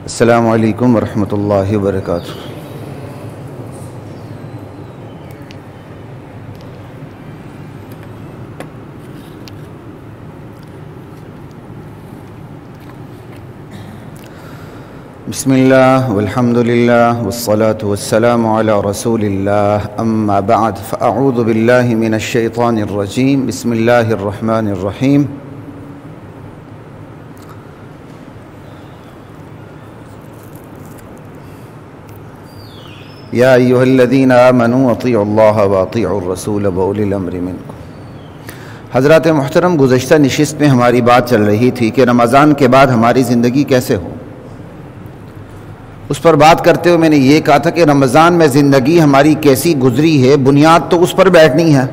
السلام علیکم ورحمۃ اللہ وبرکاتہ۔ بسم اللہ والحمد للہ والصلاة والسلام علی رسول اللہ، اما بعد فاعوذ باللہ من الشیطان الرجیم، بسم اللہ الرحمن الرحیم۔ یا ایھا الذین آمنوا اطیعوا اللہ واطیعوا الرسول واولی الامر منکم۔ حضرات محترم، گزشتہ نشست میں ہماری بات چل رہی تھی کہ رمضان کے بعد ہماری زندگی کیسے ہو۔ اس پر بات کرتے ہوئے میں نے یہ کہا تھا کہ رمضان میں زندگی ہماری کیسی گزری ہے، بنیاد تو اس پر بیٹھنی ہے،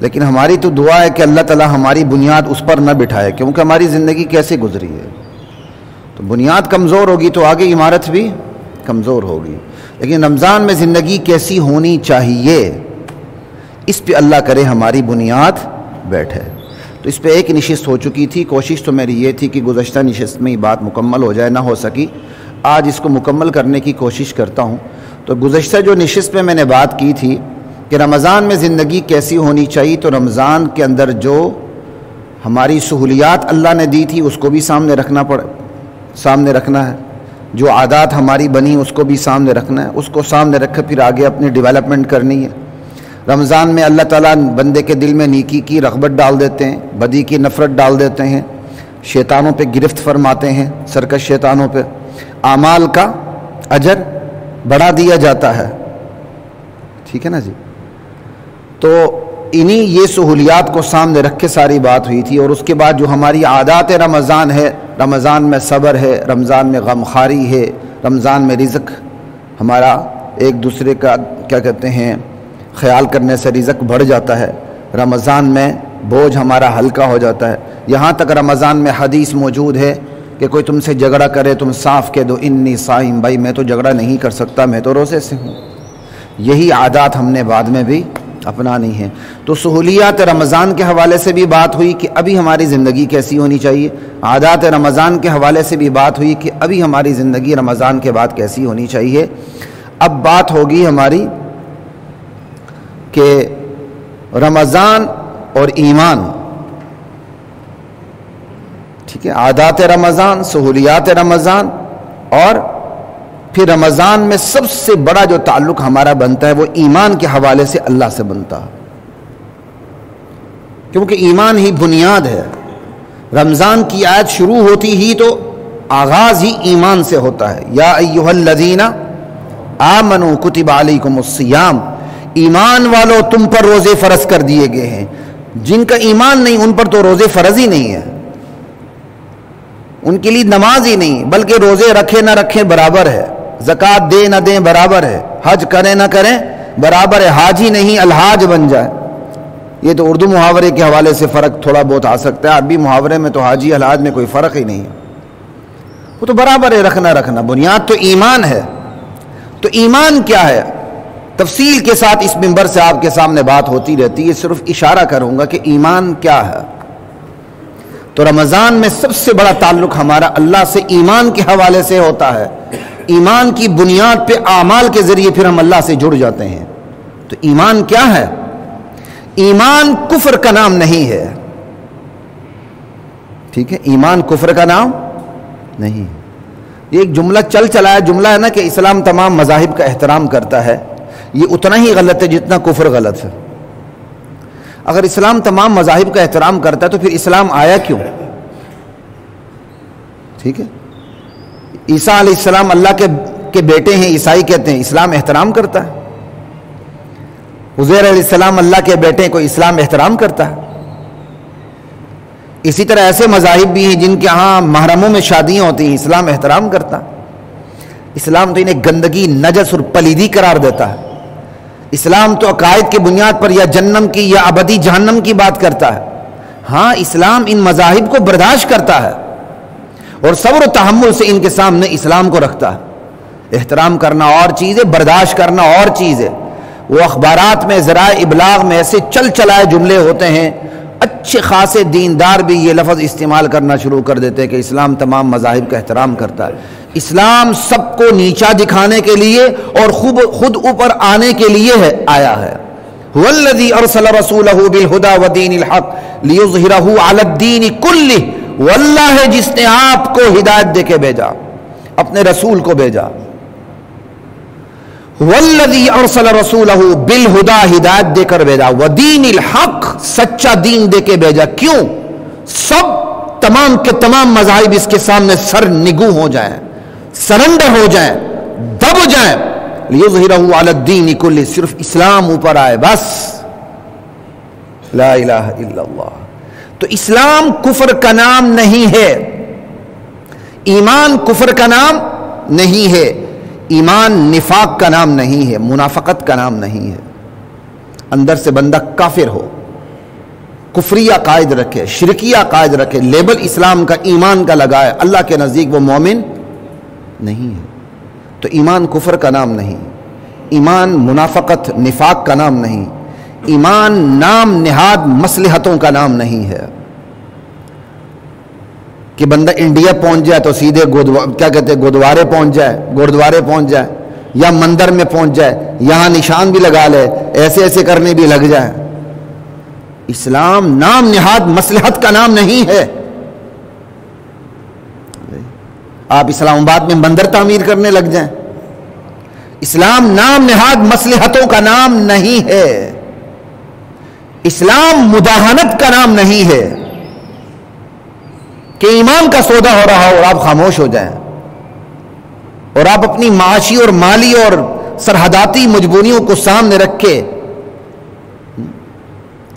لیکن ہماری تو دعا ہے کہ اللہ تعالی ہماری بنیاد اس پر نہ بٹھائے، کیونکہ ہماری زندگی کیسے گزری ہے۔ تو بنیاد کمزور ہوگی تو آگے عمارت بھی کمزور ہوگی، لیکن رمضان میں زندگی کیسی ہونی چاہیے، اس پہ اللہ کرے ہماری بنیاد بیٹھے۔ تو اس پہ ایک نشست ہو چکی تھی، کوشش تو میری یہ تھی کہ گزشتہ نشست میں یہ بات مکمل ہو جائے، نہ ہو سکی آج اس کو مکمل کرنے کی کوشش کرتا ہوں۔ تو گزشتہ جو نشست میں نے بات کی تھی کہ رمضان میں زندگی کیسی ہونی چاہیے، تو رمضان کے اندر جو ہماری سہولیات اللہ نے دی تھی اس کو بھی سامنے رکھنا ہے، جو عادات ہماری بنی اس کو بھی سامنے رکھنا ہے، اس کو سامنے رکھ پھر آگے اپنی ڈیولپمنٹ کرنی ہے۔ رمضان میں اللہ تعالیٰ بندے کے دل میں نیکی کی رغبت ڈال دیتے ہیں، بدی کی نفرت ڈال دیتے ہیں، شیطانوں پہ گرفت فرماتے ہیں، سرکش شیطانوں پہ اعمال کا اجر بڑھا دیا جاتا ہے، ٹھیک ہے نا جی۔ تو انہی یہ سہولیات کو سامنے رکھ کے ساری بات ہوئی تھی، اور اس کے بعد جو ہماری عادات رمضان ہے، رمضان میں صبر ہے، رمضان میں غمخواری ہے، رمضان میں رزق ہمارا ایک دوسرے کا کیا کہتے ہیں خیال کرنے سے رزق بڑھ جاتا ہے، رمضان میں بوجھ ہمارا ہلکا ہو جاتا ہے۔ یہاں تک رمضان میں حدیث موجود ہے کہ کوئی تم سے جھگڑا کرے تم صاف کہہ دو انی صائم، بھائی میں تو جھگڑا نہیں کر سکتا، میں تو روزے سے ہوں۔ یہی عادات ہم نے بعد میں بھی اپنانی ہے۔ تو سہولیات رمضان کے حوالے سے بھی بات ہوئی کہ ابھی ہماری زندگی کیسی ہونی چاہیے، عادات رمضان کے حوالے سے بھی بات ہوئی کہ ابھی ہماری زندگی رمضان کے بعد کیسی ہونی چاہیے۔ اب بات ہوگی ہماری کہ رمضان اور ایمان، ٹھیک ہے، عادات رمضان، سہولیات رمضان، اور پھر رمضان میں سب سے بڑا جو تعلق ہمارا بنتا ہے وہ ایمان کے حوالے سے اللہ سے بنتا ہے، کیونکہ ایمان ہی بنیاد ہے۔ رمضان کی آیت شروع ہوتی ہی تو آغاز ہی ایمان سے ہوتا ہے، یا ایھا الذین آمنوا کتب علیکم الصیام، ایمان والو تم پر روزے فرض کر دیے گئے ہیں۔ جن کا ایمان نہیں ان پر تو روزے فرض ہی نہیں ہے، ان کے لیے نماز ہی نہیں، بلکہ روزے رکھے نہ رکھیں برابر ہے، زکوٰۃ دیں نہ دیں برابر ہے، حج کریں نہ کریں برابر ہے، حاجی نہیں الحاج بن جائے۔ یہ تو اردو محاورے کے حوالے سے فرق تھوڑا بہت آ سکتا ہے، عربی محاورے میں تو حاجی الحاج میں کوئی فرق ہی نہیں ہے، وہ تو برابر ہے، رکھنا بنیاد تو ایمان ہے۔ تو ایمان کیا ہے، تفصیل کے ساتھ اس منبر سے آپ کے سامنے بات ہوتی رہتی ہے، صرف اشارہ کروں گا کہ ایمان کیا ہے۔ تو رمضان میں سب سے بڑا تعلق ہمارا اللہ سے ایمان کے حوالے سے ہوتا ہے، ایمان کی بنیاد پہ اعمال کے ذریعے پھر ہم اللہ سے جڑ جاتے ہیں۔ تو ایمان کیا ہے؟ ایمان کفر کا نام نہیں ہے، ٹھیک ہے، ایمان کفر کا نام نہیں۔ یہ ایک جملہ چلا ہے، جملہ ہے نا کہ اسلام تمام مذاہب کا احترام کرتا ہے، یہ اتنا ہی غلط ہے جتنا کفر غلط ہے۔ اگر اسلام تمام مذاہب کا احترام کرتا ہے تو پھر اسلام آیا کیوں؟ ٹھیک ہے، عیسیٰ علیہ السلام اللہ کے بیٹے ہیں، عیسائی کہتے ہیں، اسلام احترام کرتا ہے۔ عزیر علیہ السلام اللہ کے بیٹے ہیں، کوئی اسلام احترام کرتا ہے؟ اسی طرح ایسے مذاہب بھی ہیں جن کے ہاں محرموں میں شادیاں ہوتی ہیں، اسلام احترام کرتا ہے؟ اسلام تو انہیں گندگی، نجس اور پلیدی قرار دیتا ہے۔ اسلام تو عقائد کی بنیاد پر یا جنم کی یا ابدی جہنم کی بات کرتا ہے۔ ہاں، اسلام ان مذاہب کو برداشت کرتا ہے اور صبر و تحمل سے ان کے سامنے اسلام کو رکھتا ہے۔ احترام کرنا اور چیز ہے، برداشت کرنا اور چیز ہے۔ وہ اخبارات میں، ذرائع ابلاغ میں ایسے چلائے جملے ہوتے ہیں، اچھے خاصے دیندار بھی یہ لفظ استعمال کرنا شروع کر دیتے ہیں کہ اسلام تمام مذاہب کا احترام کرتا ہے. اسلام سب کو نیچا دکھانے کے لیے اور خود اوپر آنے کے لیے آیا ہے. هو الذی ارسل رسولہ بالہدی ودین الحق لیظہرہ علی الدین کلہ. وہ اللہ ہے جس نے آپ کو ہدایت دے کے بھیجا، اپنے رسول کو بھیجا. والذی ارسل رسولہ بالہدی، ہدایت دے کر بھیجا، ودین الحق، سچا دین دے کے بھیجا. کیوں؟ سب تمام کے تمام مذاہب اس کے سامنے سر نگو ہو جائیں، سرنڈر ہو جائیں، دب جائیں. لیظہرہ علی الدین کلہ، صرف اسلام اوپر آئے بس. لا الہ الا اللہ. تو اسلام کفر کا نام نہیں ہے، ایمان کفر کا نام نہیں ہے، ایمان نفاق کا نام نہیں ہے، منافقت کا نام نہیں ہے. اندر سے بندہ کافر ہو، کفری عقائد رکھے، شرکی عقائد رکھے، لیبل اسلام کا ایمان کا لگائے، اللہ کے نزدیک وہ مومن نہیں ہے. تو ایمان کفر کا نام نہیں، ایمان منافقت نفاق کا نام نہیں، ایمان نام نہاد مصلحتوں کا نام نہیں ہے. کہ بندہ انڈیا پہنچ جائے تو سیدھے گردوارے پہنچ جائے یا مندر میں پہنچ جائے، یہاں نشان بھی لگا لے، ایسے ایسے کرنے بھی لگ جائے. اسلام نام نہاد مصلحت کا نام نہیں ہے. آپ اسلام آباد میں مندر تعمیر کرنے لگ جائیں، اسلام نام نہاد مصلحتوں کا نام نہیں ہے. اسلام مداہنت کا نام نہیں ہے کہ ایمان کا سودا ہو رہا ہو اور آپ خاموش ہو جائیں اور آپ اپنی معاشی اور مالی اور سرحداتی مجبوریوں کو سامنے رکھ کے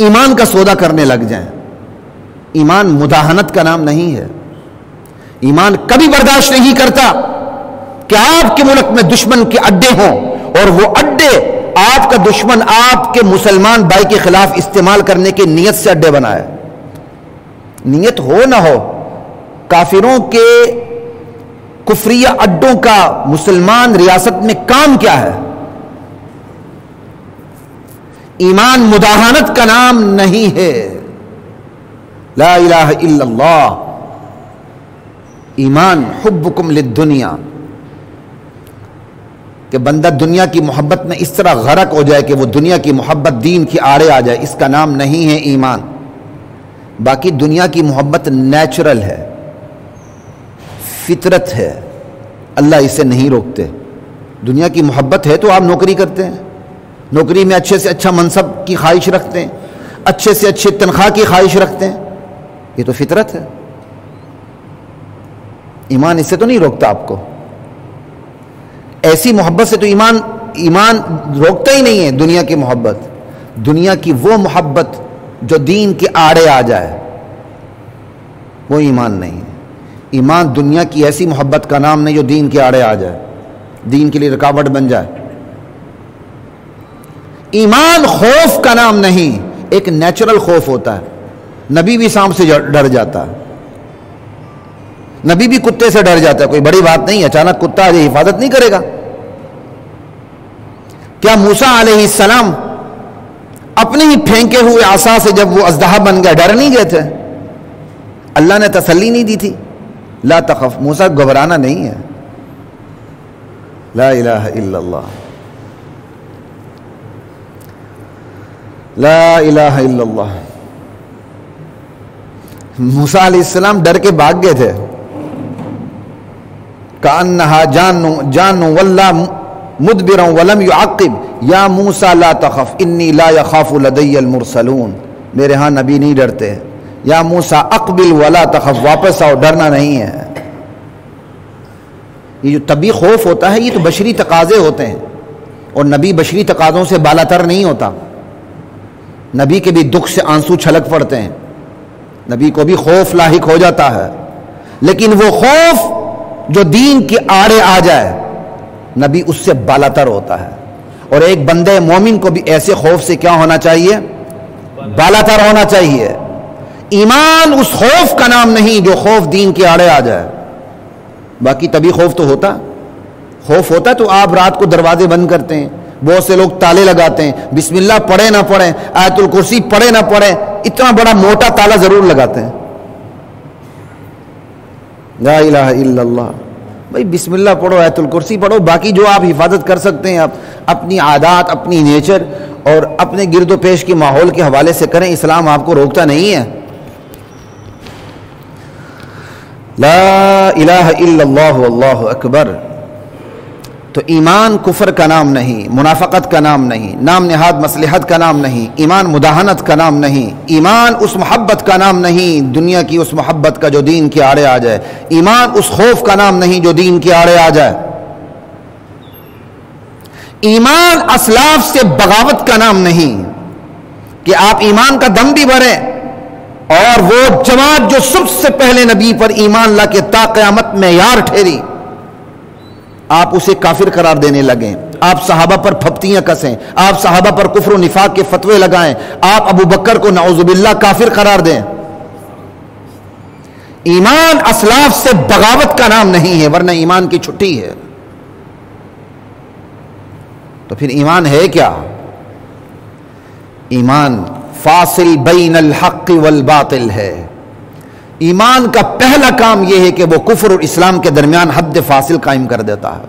ایمان کا سودا کرنے لگ جائیں. ایمان مداہنت کا نام نہیں ہے. ایمان کبھی برداشت نہیں کرتا کہ آپ کے ملک میں دشمن کے اڈے ہوں اور وہ اڈے آپ کا دشمن آپ کے مسلمان بھائی کے خلاف استعمال کرنے کی نیت سے اڈے بنائے. نیت ہو نہ ہو، کافروں کے کفریہ اڈوں کا مسلمان ریاست میں کام کیا ہے؟ ایمان مداہنت کا نام نہیں ہے. لا الہ الا اللہ. ایمان حبکم للدنیا، کہ بندہ دنیا کی محبت میں اس طرح غرق ہو جائے کہ وہ دنیا کی محبت دین کی آڑے آ جائے، اس کا نام نہیں ہے ایمان. باقی دنیا کی محبت نیچرل ہے، فطرت ہے، اللہ اسے نہیں روکتے. دنیا کی محبت ہے تو آپ نوکری کرتے ہیں، نوکری میں اچھے سے اچھا منصب کی خواہش رکھتے ہیں، اچھے سے اچھے تنخواہ کی خواہش رکھتے ہیں. یہ تو فطرت ہے. ایمان اس سے تو نہیں روکتا آپ کو. ایسی محبت سے تو ایمان روکتا ہی نہیں ہے. دنیا کی محبت، دنیا کی وہ محبت جو دین کے آڑے آ جائے وہ ایمان نہیں ہے. ایمان دنیا کی ایسی محبت کا نام نہیں جو دین کے آڑے آ جائے، دین کے لیے رکاوٹ بن جائے. ایمان خوف کا نام نہیں، ایک نیچرل خوف ہوتا ہے. نبی بھی سانپ سے ڈر جاتا ہے، نبی بھی کتے سے ڈر جاتا ہے. کوئی بڑی بات نہیں، اچانک کتا آ جائے حفاظت نہیں کرے گا. کیا موسیٰ علیہ السلام اپنے ہی پھینکے ہوئے عصا سے جب وہ اژدہا بن گیا ڈر نہیں گئے تھے؟ اللہ نے تسلی نہیں دی تھی؟ لا تخف. موسیٰ گھبرانا نہیں ہے. لا الہ الا اللہ. لا الہ الا اللہ. موسیٰ علیہ السلام ڈر کے بھاگ گئے تھے. کأنها جان ولا مدبرا ولم يعقب یا موسیٰ لا تخف انی لا یخاف لدی المرسلون. میرے ہاں نبی نہیں ڈرتے. یا موسیٰ اقبل ولا تخف، واپس آؤ، ڈرنا نہیں ہے. یہ جو طبعی خوف ہوتا ہے یہ تو بشری تقاضے ہوتے ہیں، اور نبی بشری تقاضوں سے بالاتر نہیں ہوتا. نبی کے بھی دکھ سے آنسو چھلک پڑتے ہیں، نبی کو بھی خوف لاحق ہو جاتا ہے، لیکن وہ خوف جو دین کے آڑے آ جائے نبی اس سے بالاتر ہوتا ہے. اور ایک بندے مومن کو بھی ایسے خوف سے کیا ہونا چاہیے؟ بالاتر ہونا چاہیے. ایمان اس خوف کا نام نہیں جو خوف دین کے آڑے آ جائے. باقی طبی خوف تو ہوتا، خوف ہوتا تو آپ رات کو دروازے بند کرتے ہیں، بہت سے لوگ تالے لگاتے ہیں، بسم اللہ پڑھے نہ پڑھیں، آیت الکرسی پڑھے نہ پڑھیں، اتنا بڑا موٹا تالا ضرور لگاتے ہیں. لا الہ الا اللہ. بھائی بسم اللہ پڑھو، آیت الکرسی پڑھو، باقی جو آپ حفاظت کر سکتے ہیں آپ اپنی عادات، اپنی نیچر اور اپنے گرد و پیش کے ماحول کے حوالے سے کریں. اسلام آپ کو روکتا نہیں ہے. لا الہ الا اللہ واللہ اکبر. تو ایمان کفر کا نام نہیں، منافقت کا نام نہیں، نام نہاد مصلحت کا نام نہیں، ایمان مداہنت کا نام نہیں، ایمان اس محبت کا نام نہیں دنیا کی اس محبت کا جو دین کے آڑے آ جائے، ایمان اس خوف کا نام نہیں جو دین کے آڑے آ جائے، ایمان اسلاف سے بغاوت کا نام نہیں کہ آپ ایمان کا دم بھی بھریں اور وہ جماعت جو سب سے پہلے نبی پر ایمان لا کے تا قیامت معیار ٹھہری آپ اسے کافر قرار دینے لگیں، آپ صحابہ پر پھپتیاں کسیں، آپ صحابہ پر کفر و نفاق کے فتوے لگائیں، آپ ابو بکر کو نعوذ باللہ کافر قرار دیں. ایمان اسلاف سے بغاوت کا نام نہیں ہے، ورنہ ایمان کی چھٹی ہے. تو پھر ایمان ہے کیا؟ ایمان فاصل بین الحق والباطل ہے. ایمان کا پہلا کام یہ ہے کہ وہ کفر اور اسلام کے درمیان حد فاصل قائم کر دیتا ہے.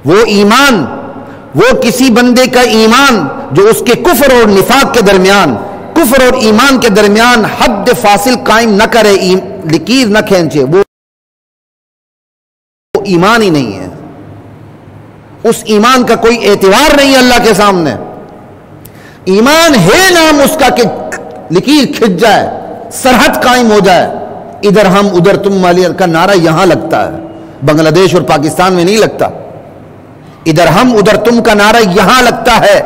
وہ ایمان، وہ کسی بندے کا ایمان جو اس کے کفر اور نفاق کے درمیان، کفر اور ایمان کے درمیان حد فاصل قائم نہ کرے، لکیر نہ کھینچے، وہ ایمان ہی نہیں ہے. اس ایمان کا کوئی اعتبار نہیں ہے اللہ کے سامنے. ایمان ہے نام اس کا کہ لکیر کھنچ جائے، سرحد قائم ہو جائے، ادھر ہم ادھر تم والی کا نعرہ یہاں لگتا ہے، بنگلہ دیش اور پاکستان میں نہیں لگتا. ادھر ہم ادھر تم کا نعرہ یہاں لگتا ہے.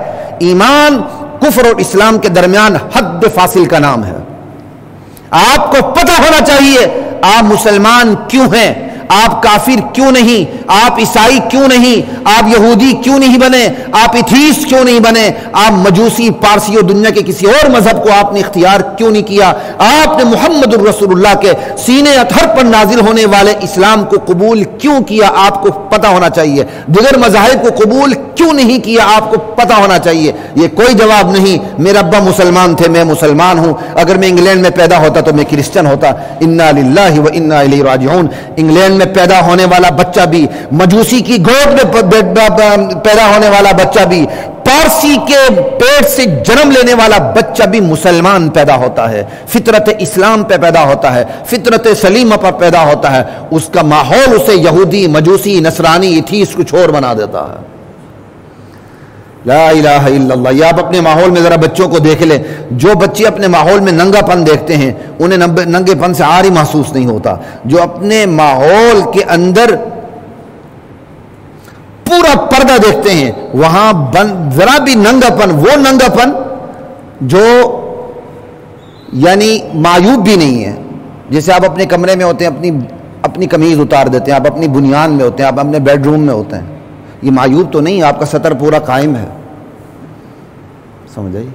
ایمان کفر اور اسلام کے درمیان حد فاصل کا نام ہے. آپ کو پتہ ہونا چاہیے آپ مسلمان کیوں ہیں، آپ کافر کیوں نہیں، آپ عیسائی کیوں نہیں، آپ یہودی کیوں نہیں بنے، آپ ایتھیسٹ کیوں نہیں بنے، آپ مجوسی، پارسی اور دنیا کے کسی اور مذہب کو آپ نے اختیار کیوں نہیں کیا، آپ نے محمد الرسول اللہ کے سینے اطہر پر نازل ہونے والے اسلام کو قبول کیوں کیا، آپ کو پتہ ہونا چاہیے. دیگر مذاہب کو قبول کیوں نہیں کیا، آپ کو پتہ ہونا چاہیے. یہ کوئی جواب نہیں میرا ابا مسلمان تھے میں مسلمان ہوں، اگر میں انگلینڈ میں پیدا ہوتا تو میں کرسچن ہوتا. انا للہ و انا الیہ راجعون. انگلینڈ میں پیدا ہونے والا بچہ بھی، مجوسی کی گود میں پیدا ہونے والا بچہ بھی، پارسی کے پیٹ سے جنم لینے والا بچہ بھی مسلمان پیدا ہوتا ہے، فطرت اسلام پہ پیدا ہوتا ہے، فطرت سلیمہ پر پیدا ہوتا ہے. اس کا ماحول اسے یہودی، مجوسی، نصرانی، ایتھیس کچھ اور بنا دیتا ہے. لا الہ الا اللہ. یہ آپ اپنے ماحول میں ذرا بچوں کو دیکھ لیں. جو بچے اپنے ماحول میں ننگا پن دیکھتے ہیں انہیں ننگے پن سے عار ہی محسوس نہیں ہوتا. جو اپنے ماحول کے اندر پورا پردہ دیکھتے ہیں وہاں ذرا بھی ننگا پن، وہ ننگا پن جو یعنی معیوب بھی نہیں ہے. جیسے آپ اپنے کمرے میں ہوتے ہیں اپنی قمیض اتار دیتے ہیں، آپ اپنی بنیان میں ہوتے ہیں، آپ اپنے بیڈ روم میں ہوتے ہیں، یہ معیوب تو نہیں، آپ کا سطر پورا قائم ہے. سمجھ آئی؟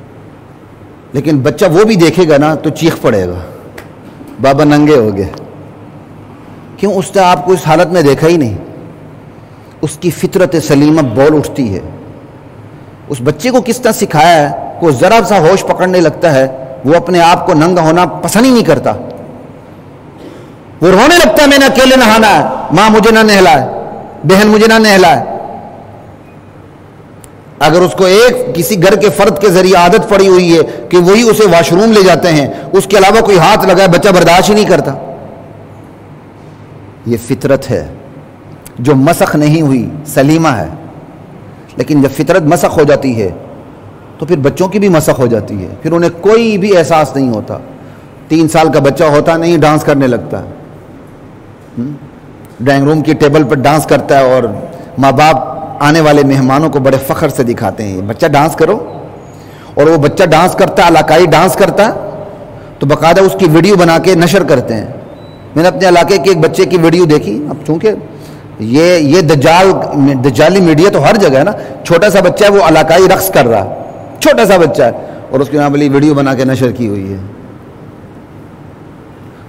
لیکن بچہ وہ بھی دیکھے گا نا تو چیخ پڑے گا، بابا ننگے ہو گئے. کیوں؟ اس نے آپ کو اس حالت میں دیکھا ہی نہیں. اس کی فطرت سلیمہ بول اٹھتی ہے. اس بچے کو کس طرح سکھایا ہے کہ ذرا سا ہوش پکڑنے لگتا ہے وہ اپنے آپ کو ننگا ہونا پسند ہی نہیں کرتا. وہ رونے لگتا ہے میں نے اکیلے نہانا ہے، ماں مجھے نہ نہلائے، بہن مجھے نہ نہلائے. اگر اس کو کسی گھر کے فرد کے ذریعے عادت پڑی ہوئی ہے کہ وہی اسے واش روم لے جاتے ہیں، اس کے علاوہ کوئی ہاتھ لگائے بچہ برداشت ہی نہیں کرتا. یہ فطرت ہے جو مسخ نہیں ہوئی، سلیمہ ہے. لیکن جب فطرت مسخ ہو جاتی ہے تو پھر بچوں کی بھی مسخ ہو جاتی ہے، پھر انہیں کوئی بھی احساس نہیں ہوتا. 3 سال کا بچہ ہوتا نہیں ڈانس کرنے لگتا ہے، ڈرائنگ روم کی ٹیبل پر ڈانس کرتا ہے اور ماں باپ آنے والے مہمانوں کو بڑے فخر سے دکھاتے ہیں بچہ ڈانس کرو. اور وہ بچہ ڈانس کرتا ہے، علاقائی ڈانس کرتا ہے تو باقاعدہ اس کی ویڈیو بنا کے نشر کرتے ہیں. میں نے اپنے علاقے کے ایک بچے کی ویڈیو دیکھی. اب چونکہ یہ دجالی میڈیا تو ہر جگہ ہے نا. چھوٹا سا بچہ ہے وہ علاقائی رقص کر رہا ہے، چھوٹا سا بچہ ہے، اور اس کی یہاں والی ویڈیو بنا کے نشر کی ہوئی ہے.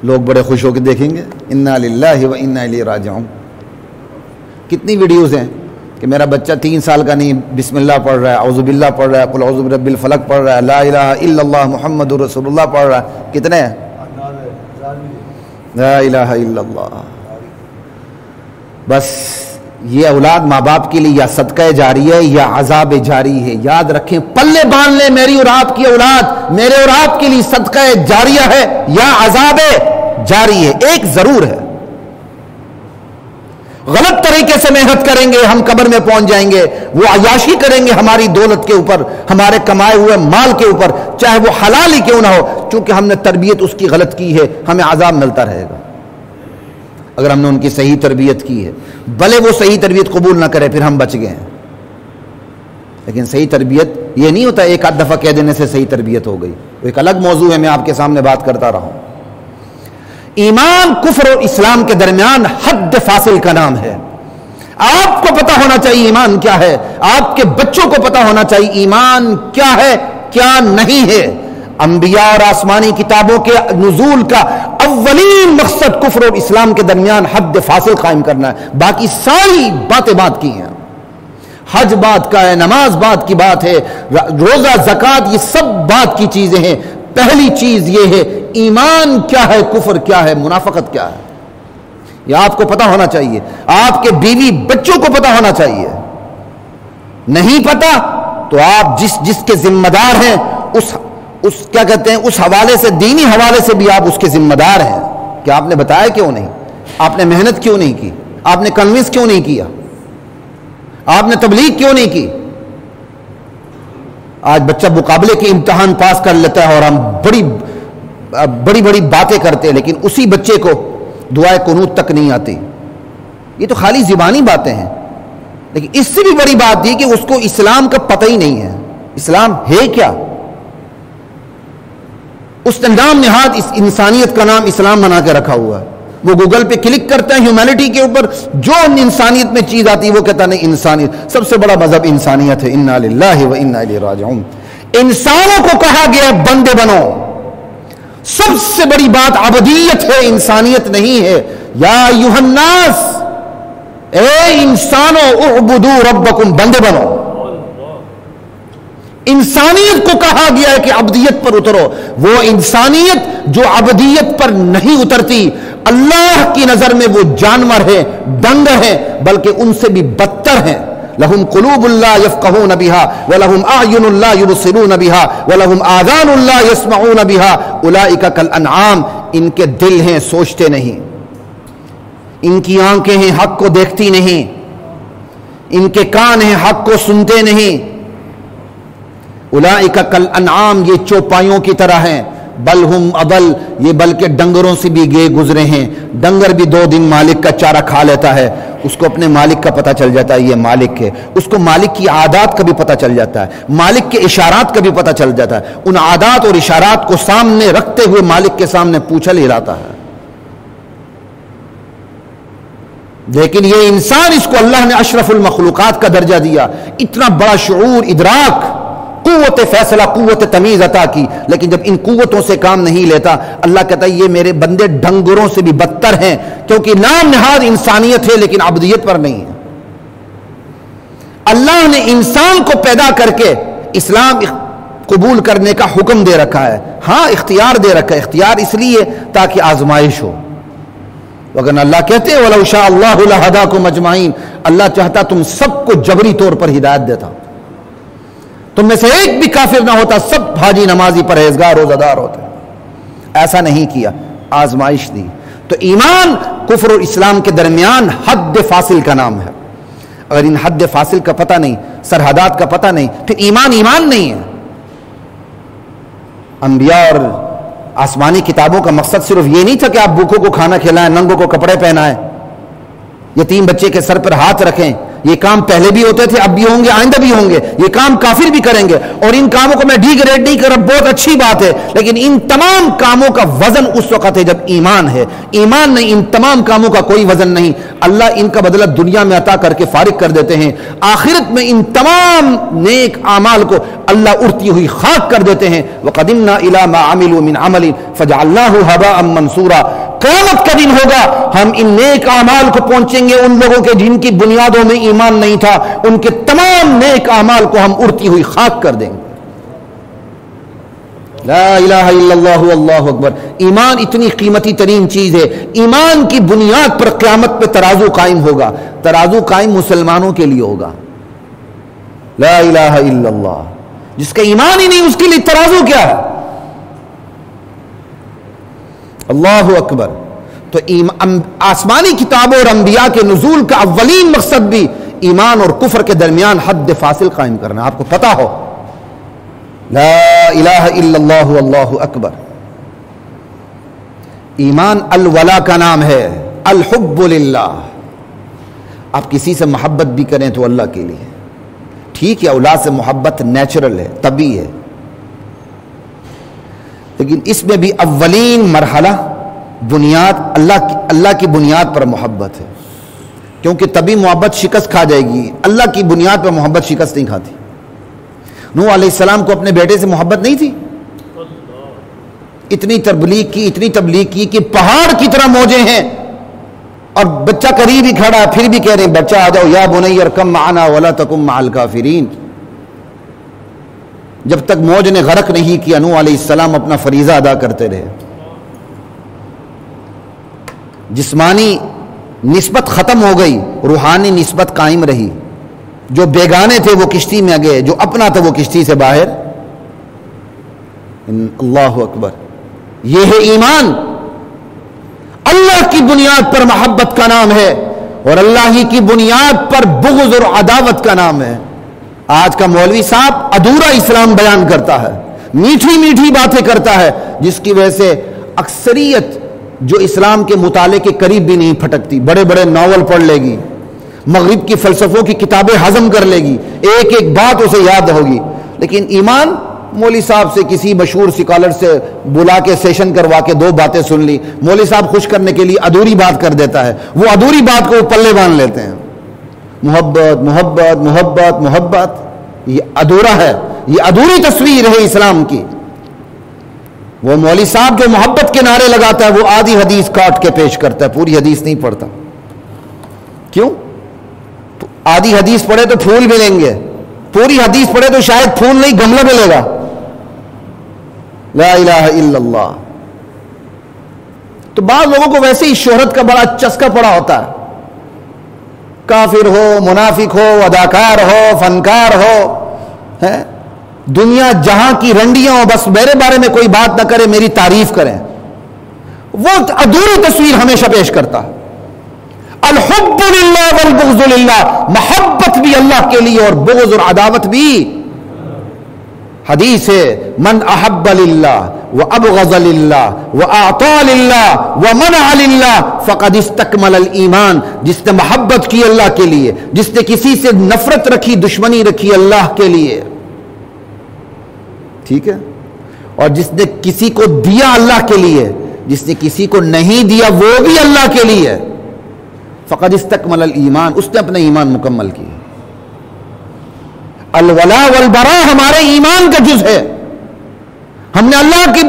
لوگ بڑے خوش ہو کے دیکھیں گے. انا للہ و انا الیہ راجعون. کتنی ویڈیوز ہیں کہ میرا بچہ 3 سال کا نہیں بسم اللہ پڑھ رہا ہے، اعوذ باللہ پڑھ رہا ہے، قل اعوذ برب الفلق پڑھ رہا ہے، لا الہ الا اللہ محمد رسول اللہ پڑھ رہا ہے. کتنے ہیں؟ لا الہ الا اللہ. بس یہ اولاد ماں باپ کے لیے یا صدقہ جاری ہے یا عذاب جاری ہے. یاد رکھیں، پلے باندھ لیں، میری اور آپ کی اولاد میرے اور آپ کے لیے صدقہ جاریہ ہے یا عذاب جاری ہے. ایک ضرور ہے، غلط طریقے سے محنت کریں گے ہم قبر میں پہنچ جائیں گے. وہ عیاشی کریں گے ہماری دولت کے اوپر، ہمارے کمائے ہوئے مال کے اوپر، چاہے وہ حلال ہی کیوں نہ ہو، چونکہ ہم نے تربیت اس کی غلط کی ہے، ہمیں عذاب ملتا رہے گا. اگر ہم نے ان کی صحیح تربیت کی ہے، بھلے وہ صحیح تربیت قبول نہ کرے، پھر ہم بچ گئے ہیں. لیکن صحیح تربیت یہ نہیں ہوتا ایک آدھ دفعہ کہہ دینے سے صحیح تربیت ہو گئی. وہ ایک الگ موضوع ہے، میں آپ کے سامنے بات کرتا رہا ہوں. ایمان کفر اور اسلام کے درمیان حد فاصل کا نام ہے. آپ کو پتا ہونا چاہیے ایمان کیا ہے، آپ کے بچوں کو پتا ہونا چاہیے ایمان کیا ہے کیا نہیں ہے. انبیاء اور آسمانی کتابوں کے نزول کا اولین مقصد کفر اور اسلام کے درمیان حد فاصل قائم کرنا ہے. باقی ساری باتیں بات کی ہیں. حج بات کا ہے، نماز بات کی بات ہے، روزہ زکوٰۃ، یہ سب بات کی چیزیں ہیں. پہلی چیز یہ ہے ایمان کیا ہے، کفر کیا ہے، منافقت کیا ہے. یہ آپ کو پتا ہونا چاہیے، آپ کے بیوی بچوں کو پتا ہونا چاہیے. نہیں پتا تو آپ جس کے ذمہ دار ہیں اس کیا کہتے ہیں اس حوالے سے، دینی حوالے سے بھی آپ اس کے ذمہ دار ہیں کہ آپ نے بتایا کیوں نہیں، آپ نے محنت کیوں نہیں کی، آپ نے کنوینس کیوں نہیں کیا، آپ نے تبلیغ کیوں نہیں کی. آج بچہ مقابلے کے امتحان پاس کر لیتا ہے اور ہم بڑی بڑی باتیں کرتے ہیں، لیکن اسی بچے کو دعائے قنوت تک نہیں آتی. یہ تو خالی زبانی باتیں ہیں، لیکن اس سے بھی بڑی بات یہ کہ اس کو اسلام کا پتہ ہی نہیں ہے. اسلام ہے کیا؟ اس نے نام نہاد اس انسانیت کا نام اسلام بنا کے رکھا ہوا ہے. وہ گوگل پہ کلک کرتا ہے ہیومینٹی کے اوپر، جو انسانیت میں چیز آتی ہے وہ کہتا نہیں انسانیت، سب سے بڑا مذہب انسانیت ہے. انا للہ و انا الیہ راجعون. انسانوں کو کہا گیا ہے بندے بنو. سب سے بڑی بات عبدیت ہے، انسانیت نہیں ہے. یا ایھا الناس، اے انسانوں، اعبدوا ربکم، بندے بنو. انسانیت کو کہا گیا ہے کہ عبدیت پر اترو. وہ انسانیت جو عبدیت پر نہیں اترتی، اللہ کی نظر میں وہ جانور ہیں، ڈنگر ہیں، بلکہ ان سے بھی بدتر ہیں. لہم قلوب لا یفقہون بہا ولہم اعین لا یبصرون بہا ولہم آذان لا یسمعون بہا اولئک کالانعام. ان کے دل ہیں سوچتے نہیں، ان کی آنکھیں ہیں حق کو دیکھتی نہیں، ان کے کان ہیں حق کو سنتے نہیں. اولئک کالانعام، یہ چوپایوں کی طرح ہیں. بل ہم اضل، یہ بلکہ ڈنگروں سے بھی گئے گزرے ہیں. ڈنگر بھی 2 دن مالک کا چارہ کھا لیتا ہے، اس کو اپنے مالک کا پتہ چل جاتا ہے یہ مالک ہے. اس کو مالک کی عادات کا بھی پتہ چل جاتا ہے، مالک کے اشارات کا بھی پتہ چل جاتا ہے. ان عادات اور اشارات کو سامنے رکھتے ہوئے مالک کے سامنے پوچھل ہلاتا ہے. لیکن یہ انسان، اس کو اللہ نے اشرف المخلوقات کا درجہ دیا، اتنا بڑا شعور، ادراک، قوت فیصلہ، قوت تمیز عطا کی. لیکن جب ان قوتوں سے کام نہیں لیتا، اللہ کہتا ہے یہ میرے بندے ڈنگروں سے بھی بدتر ہیں، کیونکہ نام نہاد انسانیت ہے لیکن عبدیت پر نہیں ہے. اللہ نے انسان کو پیدا کر کے اسلام قبول کرنے کا حکم دے رکھا ہے. ہاں اختیار دے رکھا ہے، اختیار اس لیے تاکہ آزمائش ہو. وگرنہ اللہ کہتے ہیں وَلَوْ شَاءَ اللَّهُ لَهَدَاكُمْ أَجْمَعِينَ، اللہ چاہتا تم سب کو جبری طور پر ہدایت دیتا، تم میں سے ایک بھی کافر نہ ہوتا، سب حاجی، نمازی، پرہیزگار، روزہ دار ہوتے. ایسا نہیں کیا، آزمائش دی. تو ایمان کفر اور اسلام کے درمیان حد فاصل کا نام ہے. اگر ان حد فاصل کا پتہ نہیں، سرحدات کا پتہ نہیں، پھر ایمان نہیں ہے. انبیاء اور آسمانی کتابوں کا مقصد صرف یہ نہیں تھا کہ آپ بھوکوں کو کھانا کھلائیں، ننگوں کو کپڑے پہنائیں، یتیم بچے کے سر پر ہاتھ رکھیں. یہ کام پہلے بھی ہوتے تھے، اب بھی ہوں گے، آئندہ بھی ہوں گے. یہ کام کافر بھی کریں گے، اور ان کاموں کو میں ڈیگریڈ نہیں کر رہا، بہت اچھی بات ہے. لیکن ان تمام کاموں کا وزن اس وقت ہے جب ایمان ہے. ایمان نہیں، ان تمام کاموں کا کوئی وزن نہیں. اللہ ان کا بدلہ دنیا میں عطا کر کے فارغ کر دیتے ہیں. آخرت میں ان تمام نیک اعمال کو اللہ اڑتی ہوئی خاک کر دیتے ہیں. وَقَدِمْنَا إِلَى مَا عَمِلُوا مِنْ عَمَلٍ فَجَعَلْنَاهُ هَبَاءً مَنْثُورًا. قیامت کا دن ہوگا، ہم ان نیک اعمال کو پہنچیں گے ان لوگوں کے جن کی بنیادوں میں ایمان نہیں تھا، ان کے تمام نیک اعمال کو ہم اڑتی ہوئی خاک کر دیں گے۔ لا الہ الا اللہ اللہ اکبر۔ ایمان اتنی قیمتی ترین چیز ہے، ایمان کی بنیاد پر قیامت پہ ترازو قائم ہوگا، ترازو قائم مسلمانوں کے لیے ہوگا۔ لا الہ الا اللہ۔ جس کا ایمان ہی نہیں اس کے لیے ترازو کیا ہے؟ اللہ اکبر۔ تو آسمانی کتابوں اور انبیاء کے نزول کا اولین مقصد بھی ایمان اور کفر کے درمیان حد فاصل قائم کرنا، آپ کو پتا ہو۔ لا الہ الا اللہ اللہ اکبر۔ ایمان الولا کا نام ہے، الحب للہ۔ آپ کسی سے محبت بھی کریں تو اللہ کے لیے، ٹھیک ہے، اولاد سے محبت نیچرل ہے، طبیعی ہے، لیکن اس میں بھی اولین مرحلہ بنیاد اللہ کی بنیاد پر محبت ہے، کیونکہ طبی محبت شکست کھا جائے گی، اللہ کی بنیاد پر محبت شکست نہیں کھاتی۔ نوح علیہ السلام کو اپنے بیٹے سے محبت نہیں تھی، اتنی تبلیغ کی کہ پہاڑ کی طرح موجیں ہیں، اور بچہ قریب ہی کھڑا ہے، پھر بھی کہہ رہے ہیں بچہ آ جاؤ، یا بنی ارکم معنا ولا تکن مع الکافرین۔ جب تک موج نے غرق نہیں کیا نوح علیہ السلام اپنا فریضہ ادا کرتے رہے۔ جسمانی نسبت ختم ہو گئی، روحانی نسبت قائم رہی۔ جو بیگانے تھے وہ کشتی میں گئے، جو اپنا تھا وہ کشتی سے باہر۔ اللہ اکبر۔ یہ ہے ایمان، اللہ کی بنیاد پر محبت کا نام ہے، اور اللہ ہی کی بنیاد پر بغض اور عداوت کا نام ہے۔ آج کا مولوی صاحب ادھورا اسلام بیان کرتا ہے، میٹھی میٹھی باتیں کرتا ہے، جس کی وجہ سے اکثریت جو اسلام کے مطالعے کے قریب بھی نہیں پھٹکتی، بڑے بڑے ناول پڑھ لے گی، مغرب کی فلسفوں کی کتابیں ہضم کر لے گی، ایک ایک بات اسے یاد ہوگی، لیکن ایمان مولوی صاحب سے کسی مشہور سکالر سے بلا کے سیشن کروا کے 2 باتیں سن لی، مولوی صاحب خوش کرنے کے لیے ادھوری بات کر دیتا ہے، وہ ادھوری بات کو پلے باندھ لیتے ہیں۔ محبت محبت محبت محبت، یہ ادھورا ہے، یہ ادھوری تصویر ہے اسلام کی۔ وہ مولوی صاحب جو محبت کے نعرے لگاتا ہے وہ آدھی حدیث کاٹ کے پیش کرتا ہے، پوری حدیث نہیں پڑھتا۔ کیوں؟ آدھی حدیث پڑھے تو پھول ملیں گے، پوری حدیث پڑھے تو شاید پھول نہیں گملہ ملے گا۔ لا الہ الا اللہ۔ تو بعض لوگوں کو ویسے ہی شہرت کا بڑا چسکا پڑا ہوتا ہے، کافر ہو، منافق ہو، اداکار ہو، فنکار ہو، دنیا جہاں کی رنڈیاں ہو، بس میرے بارے میں کوئی بات نہ کرے، میری تعریف کریں، وہ ادھوری تصویر ہمیشہ پیش کرتا ہے۔ الحب للہ والبغض للہ، محبت بھی اللہ کے لیے اور بغض اور عداوت بھی۔ حدیث ہے من احب للہ وابغض للہ واعطى للہ ومنع للہ فقد استکمل الایمان۔ جس نے محبت کی اللہ کے لیے، جس نے کسی سے نفرت رکھی، دشمنی رکھی اللہ کے لیے، ٹھیک ہے، اور جس نے کسی کو دیا اللہ کے لیے، جس نے کسی کو نہیں دیا وہ بھی اللہ کے لیے، فقد استکمل الایمان، اس نے اپنا ایمان مکمل کیا۔ الولاء والبراء ہمارے ایمان کا جز ہے۔ ہم نے اللہ کی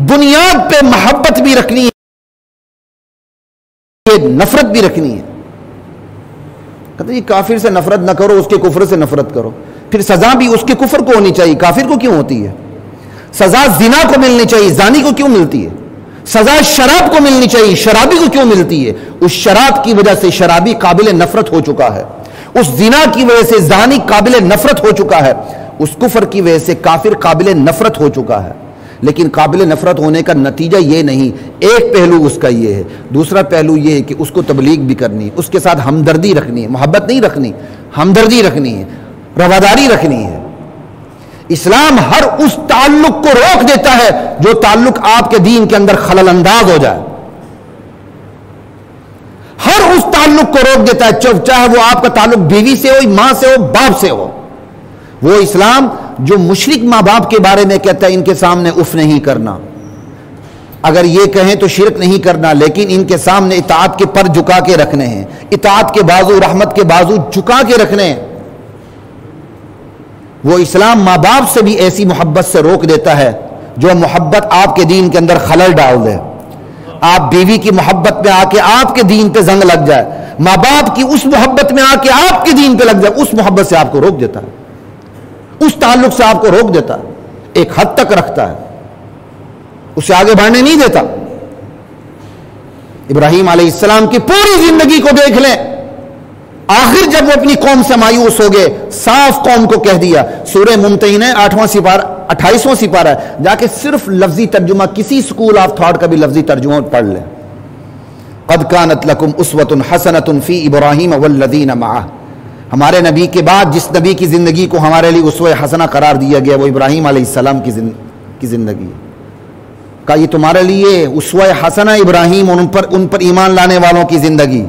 بنیاد پہ محبت بھی رکھنی ہے، نفرت بھی رکھنی ہے۔ کہتے ہیں کافر سے نفرت نہ کرو، اس کے کفر سے نفرت کرو۔ پھر سزا بھی اس کے کفر کو ہونی چاہیے، کافر کو کیوں ہوتی ہے؟ سزا زنا کو ملنی چاہیے، زانی کو کیوں ملتی ہے؟ سزا شراب کو ملنی چاہیے، شرابی کو کیوں ملتی ہے؟ اس شراب کی وجہ سے شرابی قابل نفرت ہو چکا ہے، اس زنا کی وجہ سے زانی قابل نفرت ہو چکا ہے، اس کفر کی وجہ سے کافر قابل نفرت ہو چکا ہے۔ لیکن قابل نفرت ہونے کا نتیجہ یہ نہیں، ایک پہلو اس کا یہ ہے، دوسرا پہلو یہ ہے کہ اس کو تبلیغ بھی کرنی ہے، اس کے ساتھ ہمدردی رکھنی ہے، محبت نہیں رکھنی، ہمدردی رکھنی ہے، رواداری رکھنی ہے۔ اسلام ہر اس تعلق کو روک دیتا ہے جو تعلق آپ کے دین کے اندر خلل انداز ہو جائے، ہر اس تعلق کو روک دیتا ہے، چاہے وہ آپ کا تعلق بیوی سے ہو، ماں سے ہو، باپ سے ہو۔ وہ اسلام جو مشرک ماں باپ کے بارے میں کہتا ہے ان کے سامنے اف نہیں کرنا، اگر یہ کہیں تو شرک نہیں کرنا، لیکن ان کے سامنے اطاعت کے پر جھکا کے رکھنے ہیں، اطاعت کے بازو، رحمت کے بازو جھکا کے رکھنے ہیں۔ وہ اسلام ماں باپ سے بھی ایسی محبت سے روک دیتا ہے جو محبت آپ کے دین کے اندر خلل ڈال دے، آپ بیوی کی محبت میں آ کے آپ کے دین پہ زنگ لگ جائے، ماں باپ کی اس محبت میں آ کے آپ کے دین پہ لگ جائے، اس محبت سے آپ کو روک دیتا ہے، اس تعلق سے آپ کو روک دیتا ہے، ایک حد تک رکھتا ہے، اسے آگے بڑھنے نہیں دیتا۔ ابراہیم علیہ السلام کی پوری زندگی کو دیکھ لیں، آخر جب وہ اپنی قوم سے مایوس ہو گئے، صاف قوم کو کہہ دیا، سورہ ممتحنہ 8واں سپارہ 28واں سپارہ ہے، جا کے صرف لفظی ترجمہ کسی سکول آف تھاٹ کا بھی لفظی ترجمہ پڑھ لیں، قد کانت لکم اسوۃ حسنۃ فی ابراہیم والذین معہ۔ ہمارے نبی کے بعد جس نبی کی زندگی کو ہمارے لیے اسوہ حسنہ قرار دیا گیا وہ ابراہیم علیہ السلام کی زندگی ہے۔ کہا یہ تمہارے لیے اسوہ حسنہ ابراہیم اور ان پر ایمان لانے والوں کی زندگی۔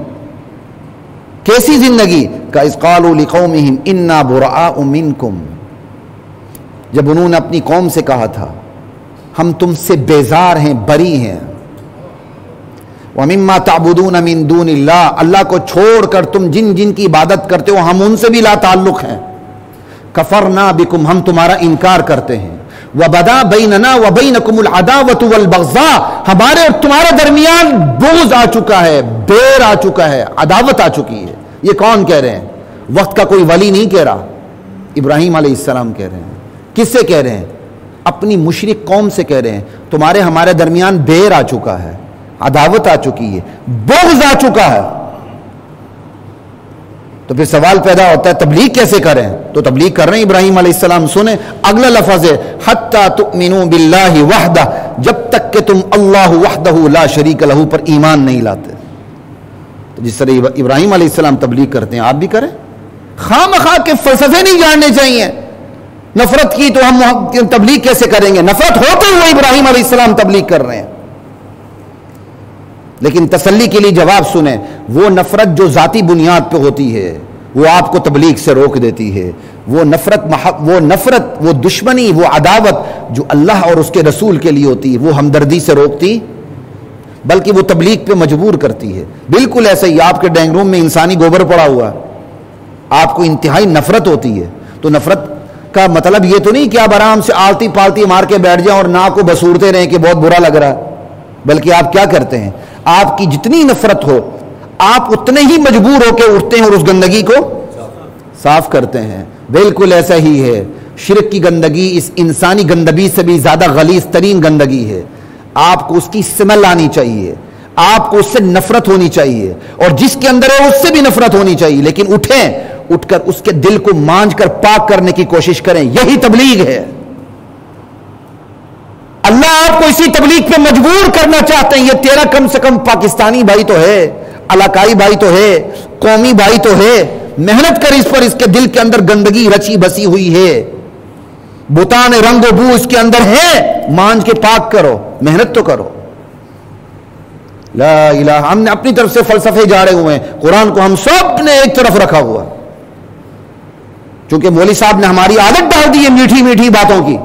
کیسی زندگی؟ کہا اذ قالوا لقومہم انا براء منکم، جب انہوں نے اپنی قوم سے کہا تھا ہم تم سے بیزار ہیں، بری ہیں، وَمِمَّا تَعْبُدُونَ مِن دُونِ اللَّهِ، اللہ کو چھوڑ کر تم جن جن کی عبادت کرتے ہو ہم ان سے بھی لا تعلق ہیں، کفرنا بکم، ہم تمہارا انکار کرتے ہیں، وَبَدَا بَيْنَنَا وَبَيْنَكُمُ الْعَدَاوَةُ وَالْبَغْضَاءُ، ہمارے اور تمہارے درمیان بغض آ چکا ہے، بیر آ چکا ہے، عداوت آ چکی ہے۔ یہ کون کہہ رہے ہیں؟ وقت کا کوئی ولی نہیں کہہ رہا، ابراہیم علیہ السلام کہہ رہے ہیں۔ کس سے کہہ رہے ہیں؟ اپنی مشرک قوم سے کہہ رہے ہیں تمہارے ہمارے درمیان بیر آ چکا ہے، عداوت آ چکی ہے، بغض آ چکا ہے۔ تو پھر سوال پیدا ہوتا ہے تبلیغ کیسے کریں؟ تو تبلیغ کر رہے ہیں ابراہیم علیہ السلام۔ سنیں اگلا لفظ ہے حتی تؤمنوا باللہ وحدہ، جب تک کہ تم اللہ وحدہ لا شریک لہ پر ایمان نہیں لاتے۔ تو جس طرح ابراہیم علیہ السلام تبلیغ کرتے ہیں آپ بھی کریں۔ خواہ مخواہ کے فلسفے نہیں جاننے چاہیے، نفرت کی تو ہم تبلیغ کیسے کریں گے؟ نفرت ہوتے ہوئے ابراہیم علیہ السلام تبلیغ کر رہے ہیں۔ لیکن تسلی کے لیے جواب سنیں، وہ نفرت جو ذاتی بنیاد پہ ہوتی ہے وہ آپ کو تبلیغ سے روک دیتی ہے، وہ نفرت وہ دشمنی وہ عداوت جو اللہ اور اس کے رسول کے لیے ہوتی ہے وہ ہمدردی سے روکتی بلکہ وہ تبلیغ پہ مجبور کرتی ہے۔ بالکل ایسا ہی آپ کے ڈائننگ روم میں انسانی گوبر پڑا ہوا ہے، آپ کو انتہائی نفرت ہوتی ہے، تو نفرت کا مطلب یہ تو نہیں کہ آپ آرام سے آلتی پالتی مار کے بیٹھ جائیں اور ناک کو بسورتے رہیں کہ بہت برا لگ رہا ہے، بلکہ آپ کیا کرتے ہیں؟ آپ کی جتنی نفرت ہو آپ اتنے ہی مجبور ہو کے اٹھتے ہیں اور اس گندگی کو صاف کرتے ہیں۔ بالکل ایسا ہی ہے، شرک کی گندگی اس انسانی گندگی سے بھی زیادہ غلیظ ترین گندگی ہے۔ آپ کو اس کی سمیل آنی چاہیے، آپ کو اس سے نفرت ہونی چاہیے، اور جس کے اندر ہے اس سے بھی نفرت ہونی چاہیے، لیکن اٹھ کر اس کے دل کو مانج کر پاک کرنے کی کوشش کریں، یہی تبلیغ ہے۔ اللہ آپ کو اسی تبلیغ پہ مجبور کرنا چاہتے ہیں۔ یہ تیرا کم سے کم پاکستانی بھائی تو ہے، علاقائی بھائی تو ہے، قومی بھائی تو ہے، محنت کر اس پر، اس کے دل کے اندر گندگی رچی بسی ہوئی ہے، بتان رنگ و بو اس کے اندر ہے، مانج کے پاک کرو، محنت تو کرو۔ لا الہ، ہم نے اپنی طرف سے فلسفے جاڑے ہوئے ہیں، قرآن کو ہم سب نے ایک طرف رکھا ہوا، چونکہ مولوی صاحب نے ہماری عادت ڈال دی ہے میٹھی میٹھی باتوں کی،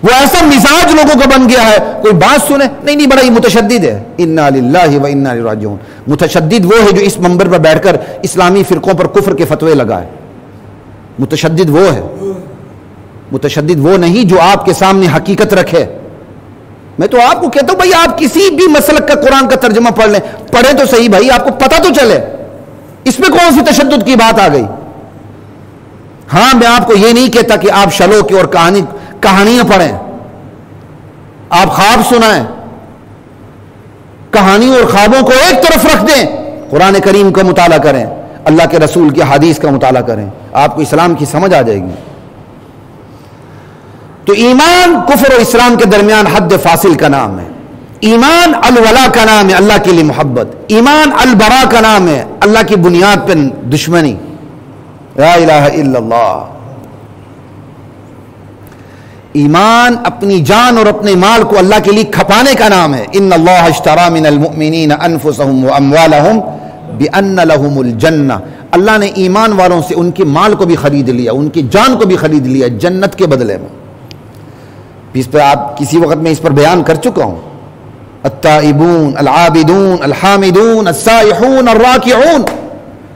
وہ ایسا مزاج لوگوں کا بن گیا ہے، کوئی بات سنے نہیں بڑا یہ متشدد ہے، انا للہ و انا الیہ راجعون۔ متشدد وہ ہے جو اس منبر پر بیٹھ کر اسلامی فرقوں پر کفر کے فتوے لگائے، متشدد وہ ہے، متشدد وہ نہیں جو آپ کے سامنے حقیقت رکھے۔ میں تو آپ کو کہتا ہوں بھائی آپ کسی بھی مسلک کا قرآن کا ترجمہ پڑھ لیں، پڑھیں تو صحیح بھائی، آپ کو پتہ تو چلے اس میں کون سی تشدد کی بات آ گئی۔ ہاں میں آپ کو یہ نہیں کہتا کہ آپ شلو کی اور کہانیاں پڑھیں، آپ خواب سنائیں، کہانیوں اور خوابوں کو ایک طرف رکھ دیں، قرآن کریم کا مطالعہ کریں، اللہ کے رسول کی حدیث کا مطالعہ کریں، آپ کو اسلام کی سمجھ آ جائے گی۔ تو ایمان کفر اور اسلام کے درمیان حد فاصل کا نام ہے، ایمان الولا کا نام ہے، اللہ کے لیے محبت، ایمان البرا کا نام ہے، اللہ کی بنیاد پر دشمنی۔ لا الہ الا اللہ۔ ایمان اپنی جان اور اپنے مال کو اللہ کے لیے کھپانے کا نام ہے۔ ان اللہ اشتری من المؤمنین انفسهم واموالهم بان لهم الجنہ، اللہ نے ایمان والوں سے ان کے مال کو بھی خرید لیا، ان کی جان کو بھی خرید لیا جنت کے بدلے میں۔ اس پر آپ کسی وقت میں اس پر بیان کر چکا ہوں، التائبون العابدون الحامدون السائحون الراکعون،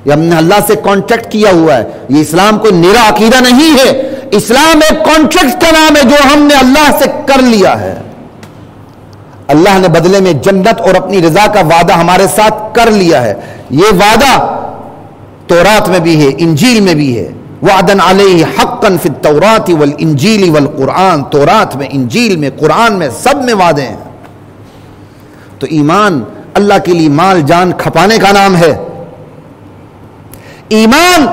یہ ہم نے اللہ سے کانٹیکٹ کیا ہوا ہے۔ یہ اسلام کوئی نرا عقیدہ نہیں ہے، اسلام ایک کانٹریکٹ کا نام ہے جو ہم نے اللہ سے کر لیا ہے۔ اللہ نے بدلے میں جنت اور اپنی رضا کا وعدہ ہمارے ساتھ کر لیا ہے. یہ وعدہ تورات میں بھی ہے، انجیل میں بھی ہے. وعدن علیہ حقا فی التوراۃ والانجیل والقرآن. تورات میں، انجیل میں، قرآن میں، سب میں وعدے ہیں. تو ایمان اللہ کے لیے مال جان کھپانے کا نام ہے. ایمان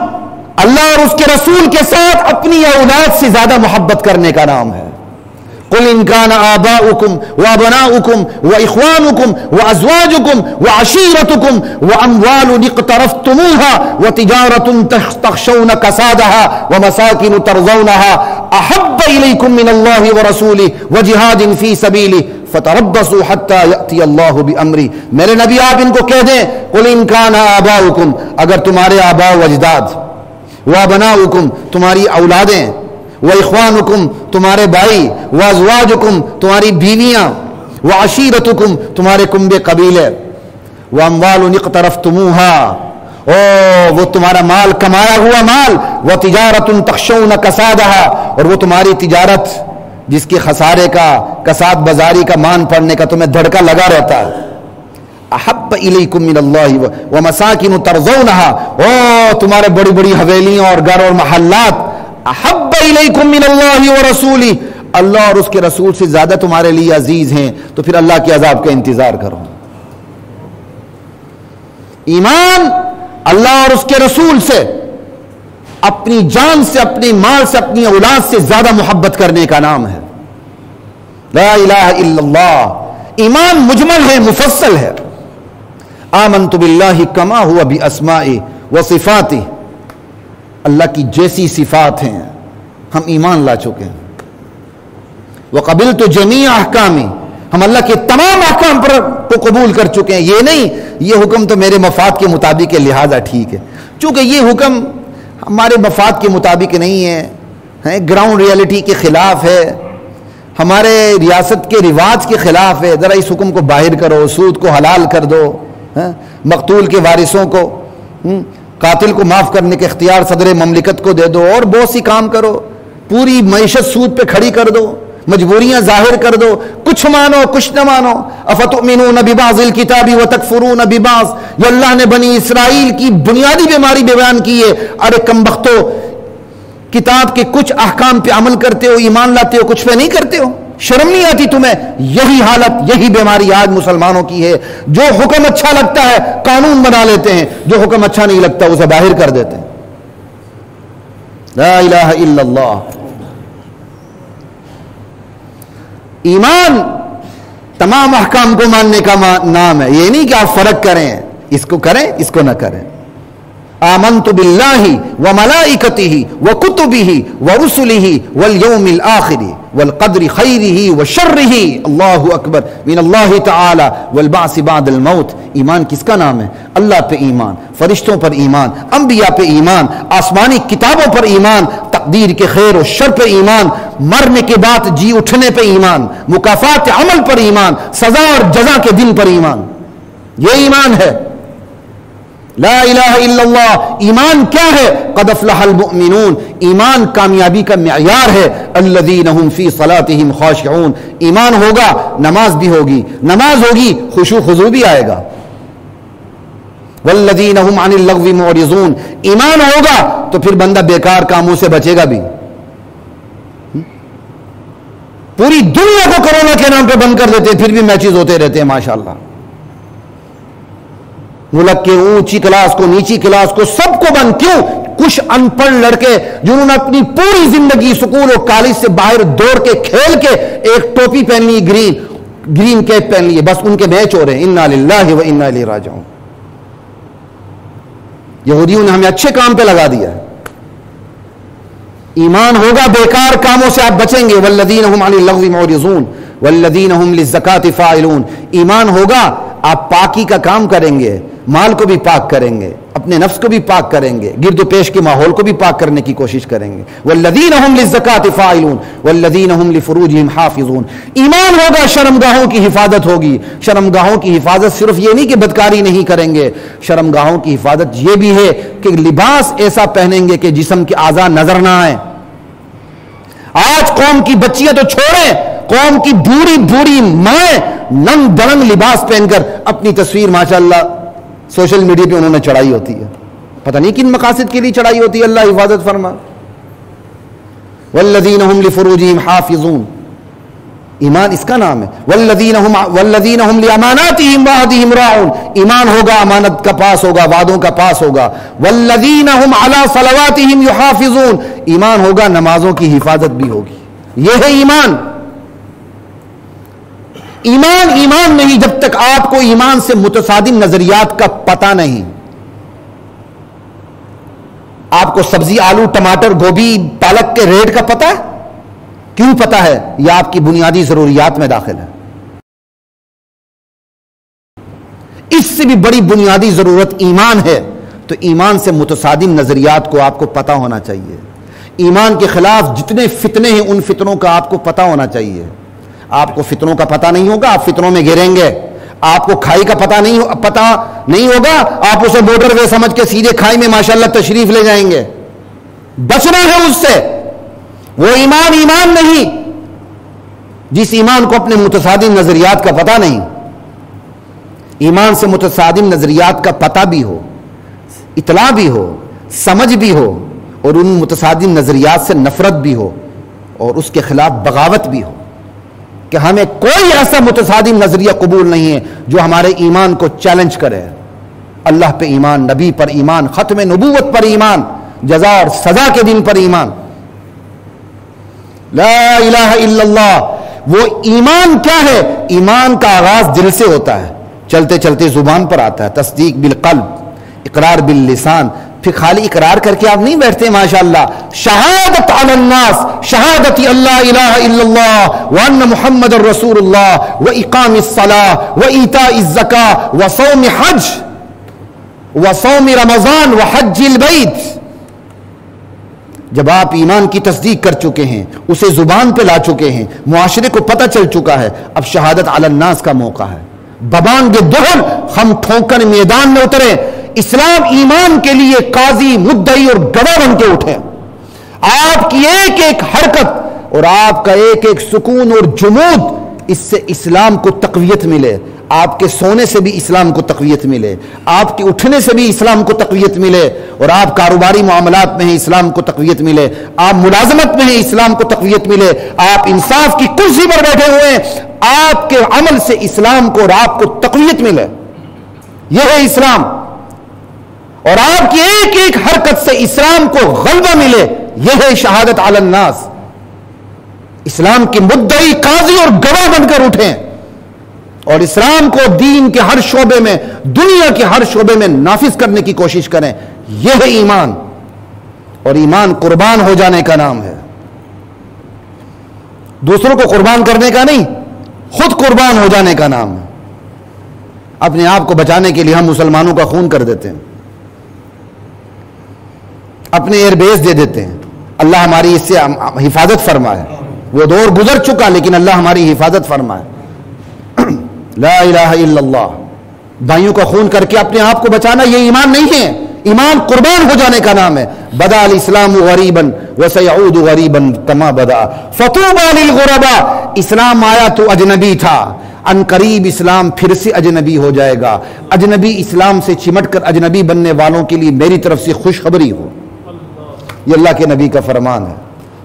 اللہ اور اس کے رسول کے ساتھ اپنی اولاد سے زیادہ محبت کرنے کا نام ہے. قل ان كان آباؤكم وابناؤكم واخوانكم وازواجكم وعشيرتكم واموال اقترفتموها وتجارة تخشون كسادها ومساكن ترضونها احب اليكم من الله ورسوله وجهاد في سبيله فتربصوا حتى يأتي الله بأمره. میرے نبی آپ ان کو کہہ دیں قل ان كان آباؤكم، اگر تمہارے آباء و اجداد، وابناؤكم تمہاری اولادیں، وَإِخْوَانُكُمْ تمہارے بھائی، وَأَزْوَاجُكُمْ تمہاری بیویاں، وَعَشِيرَتُكُمْ تمہارے کنبے قبیلے، وَأَمْوَالٌ اقْتَرَفْتُمُوهَا وہ تمہارا مال، کمایا ہوا مال، وَتِجَارَةٌ تَخْشَوْنَ كَسَادَهَا اور وہ تمہاری تجارت جس کے خسارے کا، کساد بازاری کا، مان پڑنے کا تمہیں دھڑکا لگا رہتا ہے. احب الیکم من اللہ ومساکن ترضونها تمہارے بڑی بڑی حویلیاں اور گھر اور محلات، احب الیکم من اللہ ورسولہ اللہ اور اس کے رسول سے زیادہ تمہارے لیے عزیز ہیں، تو پھر اللہ کے عذاب کا انتظار کرو. ایمان اللہ اور اس کے رسول سے، اپنی جان سے، اپنی مال سے، اپنی اولاد سے زیادہ محبت کرنے کا نام ہے. لا الہ الا اللہ. ایمان مجمل ہے، مفصل ہے. آمنت باللہ کما ہوا باسمائہ وصفاتہ، اللہ کی جیسی صفات ہیں ہم ایمان لا چکے ہیں. وقبلت جمیع احکامی، ہم اللہ کے تمام احکام کو قبول کر چکے ہیں. یہ نہیں یہ حکم تو میرے مفاد کے مطابق ہے لہذا ٹھیک ہے. چونکہ یہ حکم ہمارے مفاد کے مطابق نہیں ہے، گراؤنڈ ریالٹی کے خلاف ہے، ہمارے ریاست کے رواج کے خلاف ہے، ذرا اس حکم کو باہر کرو، سود کو حلال کر دو، مقتول کے وارثوں کو، قاتل کو معاف کرنے کے اختیار صدر مملکت کو دے دو، اور بہت سی کام کرو، پوری معیشت سود پہ کھڑی کر دو، مجبوریاں ظاہر کر دو، کچھ مانو کچھ نہ مانو. افتؤمنون ببعض الکتاب وتکفرون ببعض، یہ اللہ نے بنی اسرائیل کی بنیادی بیماری بیان کی ہے. ارے کم بختو، کتاب کے کچھ احکام پہ عمل کرتے ہو، ایمان لاتے ہو، کچھ پہ نہیں کرتے ہو، شرم نہیں آتی تمہیں؟ یہی حالت، یہی بیماری آج مسلمانوں کی ہے. جو حکم اچھا لگتا ہے قانون بنا لیتے ہیں، جو حکم اچھا نہیں لگتا اسے باہر کر دیتے ہیں. لا الہ الا اللہ. ایمان تمام احکام کو ماننے کا نام ہے. یہ نہیں کہ آپ فرق کریں، اس کو کریں اس کو نہ کریں. آمنت باللہ وملائکتہ وکتبہ ورسلہ والیوم الآخر والقدر خیرہ وشرہ. اللہ اکبر. من اللہ تعالی والبعث بعد الموت. ایمان کس کا نام ہے؟ اللہ پہ ایمان، فرشتوں پر ایمان، انبیاء پہ ایمان، آسمانی کتابوں پر ایمان، تقدیر کے خیر و شر پہ ایمان، مرنے کے بعد جی اٹھنے پہ ایمان، مکافات عمل پر ایمان، سزا اور جزا کے دن پر ایمان. یہ ایمان ہے. لا الہ الا اللہ. ایمان کیا ہے؟ قد افلح المؤمنون. ایمان کامیابی کا معیار ہے. الذین هم فی صلاتهم خاشعون. ایمان ہوگا نماز بھی ہوگی، نماز ہوگی خشوع خضوع بھی آئے گا. والذین هم عن اللغو معرضون. ایمان ہوگا تو پھر بندہ بیکار کاموں سے بچے گا بھی. پوری دنیا کو کرونا کے نام پہ بند کر دیتے پھر بھی میچز ہوتے رہتے ہیں ماشاءاللہ. ملک کے اونچی کلاس کو، نیچی کلاس کو، سب کو بند. کیوں؟ کچھ ان پڑھ لڑکے جنہوں نے اپنی پوری زندگی سکول اور کالج سے باہر دوڑ کے کھیل کے ایک ٹوپی پہن لی، گرین کیپ پہن لی، بس ان کے میچ ہو رہے ہیں. انا للہ و انا الیہ راجعون. یہودیوں نے ہمیں اچھے کام پہ لگا دیا ہے. ایمان ہوگا بیکار کاموں سے آپ بچیں گے. والذین هم عن اللغو معرضون والذین هم للزکاة فاعلون. ایمان ہوگا آپ پاکی کا کام کریں گے، مال کو بھی پاک کریں گے، اپنے نفس کو بھی پاک کریں گے، گرد و پیش کے ماحول کو بھی پاک کرنے کی کوشش کریں گے. والذین هم للزکاة فاعلون والذین هم لفروجهم حافظون. ایمان ہوگا شرمگاہوں کی حفاظت ہوگی. شرمگاہوں کی حفاظت صرف یہ نہیں کہ بدکاری نہیں کریں گے، شرمگاہوں کی حفاظت یہ بھی ہے کہ لباس ایسا پہنیں گے کہ جسم کے اعضاء نظر نہ آئیں. آج قوم کی بچیاں تو چھوڑیں، قوم کی بوڑھی بوڑھی مائیں ننگ دڑنگ لباس پہن کر اپنی تصویر ماشاءاللہ سوشل میڈیا پہ انہوں نے چڑھائی ہوتی ہے. پتہ نہیں کن مقاصد کے لیے چڑھائی ہوتی ہے. اللہ حفاظت فرما. والذین هم لفروجہم حافظون, ایمان اس کا نام ہے. والذین هم لاماناتہم وعہدہم راعون, ایمان ہوگا امانت کا پاس ہوگا, وعدوں کا پاس ہوگا. والذین هم علی صلواتہم یحافظون, ایمان ہوگا نمازوں کی حفاظت بھی ہوگی. یہ ہے ایمان. ایمان نہیں جب تک آپ کو ایمان سے متصادم نظریات کا پتہ نہیں. آپ کو سبزی آلو ٹماٹر گوبھی پالک کے ریٹ کا پتہ ہے؟ کیوں پتہ ہے؟ یہ آپ کی بنیادی ضروریات میں داخل ہے. اس سے بھی بڑی بنیادی ضرورت ایمان ہے. تو ایمان سے متصادم نظریات کو آپ کو پتہ ہونا چاہیے. ایمان کے خلاف جتنے فتنے ہیں ان فتنوں کا آپ کو پتہ ہونا چاہیے. آپ کو فتنوں کا پتہ نہیں ہوگا, آپ فتنوں میں گریں گے. آپ کو کھائی کا پتہ نہیں ہوگا, آپ اسے موٹر وے سمجھ کے سیدھے کھائی میں ماشاءاللہ تشریف لے جائیں گے. بچنا ہے اس سے. وہ ایمان نہیں جس ایمان کو اپنے متصادم نظریات کا پتہ نہیں. ایمان سے متصادم نظریات کا پتہ بھی ہو, اطلاع بھی ہو, سمجھ بھی ہو, اور ان متصادم نظریات سے نفرت بھی ہو, اور اس کے خلاف بغاوت بھی ہو کہ ہمیں کوئی ایسا متصادم نظریہ قبول نہیں ہے جو ہمارے ایمان کو چیلنج کرے. اللہ پہ ایمان, نبی پر ایمان, ختم نبوت پر ایمان, جزا اور سزا کے دن پر ایمان. لا الہ الا اللہ. وہ ایمان کیا ہے؟ ایمان کا آغاز دل سے ہوتا ہے, چلتے چلتے زبان پر آتا ہے. تصدیق بالقلب, اقرار باللسان. پھر خالی اقرار کر کے آپ نہیں بیٹھتے ماشاءاللہ. شہادت علی الناس, شہادت اللہ الہ الا اللہ وان محمد رسول اللہ واقام الصلاۃ وایتاء الزکاۃ وصوم حج وصوم رمضان وحج البیت. جب آپ ایمان کی تصدیق کر چکے ہیں, اسے زبان پہ لا چکے ہیں, معاشرے کو پتہ چل چکا ہے, اب شہادت علی الناس کا موقع ہے. ببانگ دہل ہم ٹھونکر میدان میں اترے. اسلام ایمان کے لیے قاضی, مدعی اور گواہ بن کے اٹھے. آپ کی ایک ایک حرکت اور آپ کا ایک ایک سکون اور جمود, اس سے اسلام کو تقویت ملے. آپ کے سونے سے بھی اسلام کو تقویت ملے, آپ کے اٹھنے سے بھی اسلام کو تقویت ملے, اور آپ کاروباری معاملات میں ہیں اسلام کو تقویت ملے, آپ ملازمت میں ہیں اسلام کو تقویت ملے, آپ انصاف کی کرسی پر بیٹھے ہوئے ہیں, آپ کے عمل سے اسلام کو اور آپ کو تقویت ملے. یہ ہے اسلام. اور آپ کی ایک ایک حرکت سے اسلام کو غلبہ ملے. یہ ہے شہادت علی الناس. اسلام کے مدعی, قاضی اور گواہ بن کر اٹھیں اور اسلام کو دین کے ہر شعبے میں, دنیا کے ہر شعبے میں نافذ کرنے کی کوشش کریں. یہ ہے ایمان. اور ایمان قربان ہو جانے کا نام ہے. دوسروں کو قربان کرنے کا نہیں, خود قربان ہو جانے کا نام ہے. اپنے آپ کو بچانے کے لیے ہم مسلمانوں کا خون کر دیتے ہیں, اپنے ایئر بیس دے دیتے ہیں. اللہ ہماری اس سے حفاظت فرمائے. وہ دور گزر چکا لیکن اللہ ہماری حفاظت فرمائے. لا الہ الا اللہ. بھائیوں کا خون کر کے اپنے آپ کو بچانا یہ ایمان نہیں ہے. ایمان قربان ہو جانے کا نام ہے. بدا الاسلام غریبا وسيعود غریبا کما بدا فطوبى للغرباء. اسلام آیا تو اجنبی تھا, ان قریب اسلام پھر سے اجنبی ہو جائے گا. اجنبی اسلام سے چمٹ کر اجنبی بننے والوں کے لیے میری طرف سے خوشخبری ہو. یہ اللہ کے نبی کا فرمان ہے.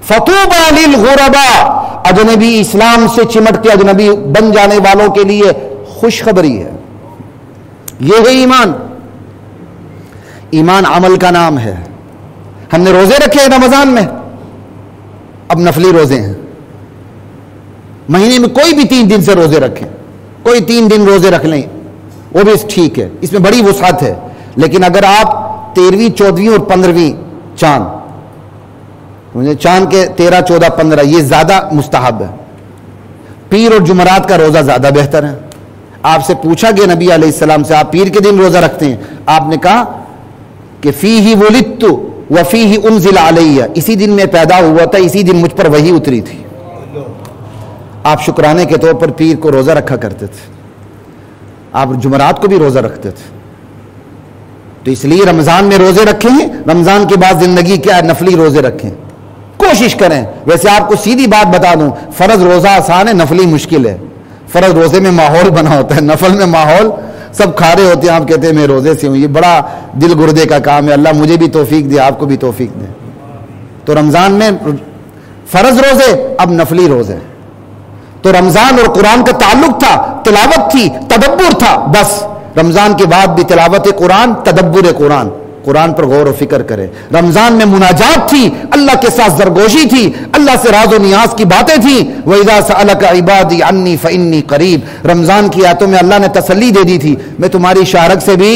فطوبى للغرباء. اجنبی اسلام سے چمٹ کے اجنبی بن جانے والوں کے لیے خوشخبری ہے. یہ ہے ایمان. ایمان عمل کا نام ہے. ہم نے روزے رکھے ہیں رمضان میں, اب نفلی روزے ہیں. مہینے میں کوئی بھی 3 دن سے روزے رکھیں, کوئی 3 دن روزے رکھ لیں, وہ بھی ٹھیک ہے, اس میں بڑی وسعت ہے. لیکن اگر آپ 13ویں 14ویں اور 15ویں چاند, چاند کے 13 14 15 یہ زیادہ مستحب ہے. پیر اور جمعرات کا روزہ زیادہ بہتر ہے. آپ سے پوچھا گیا نبی علیہ السلام سے, آپ پیر کے دن روزہ رکھتے ہیں؟ آپ نے کہا کہ فیہ ولدت وفیہ انزل علیہ, اسی دن میں پیدا ہوا تھا, اسی دن مجھ پر وحی اتری تھی. آپ شکرانے کے طور پر پیر کو روزہ رکھا کرتے تھے. آپ جمعرات کو بھی روزہ رکھتے تھے. تو اس لیے رمضان میں روزے رکھیں, رمضان کے بعد زندگی کیا ہے, نفلی روزے رکھیں. کوشش کریں. ویسے آپ کو سیدھی بات بتا دوں, فرض روزہ آسان ہے, نفلی مشکل ہے. فرض روزے میں ماحول بنا ہوتا ہے, نفل میں ماحول سب کھارے ہوتے ہیں, آپ کہتے ہیں میں روزے سے ہوں. یہ بڑا دل گردے کا کام ہے. اللہ مجھے بھی توفیق دے, آپ کو بھی توفیق دے. تو رمضان میں فرض روزے, اب نفلی روزے. تو رمضان اور قرآن کا تعلق تھا, تلاوت تھی, تدبر تھا. بس رمضان کے بعد بھی تلاوت قرآن, تدبر قرآن, قرآن پر غور و فکر کرے. رمضان میں مناجات تھی, اللہ کے ساتھ سرگوشی تھی, اللہ سے راز و نیاز کی باتیں تھیں. وَإِذَا سَأَلَكَ عِبَادِي عَنِّي فَإِنِّي قَرِيب. رمضان کی آیتوں میں اللہ نے تسلی دے دی تھی, میں تمہاری شہرک سے بھی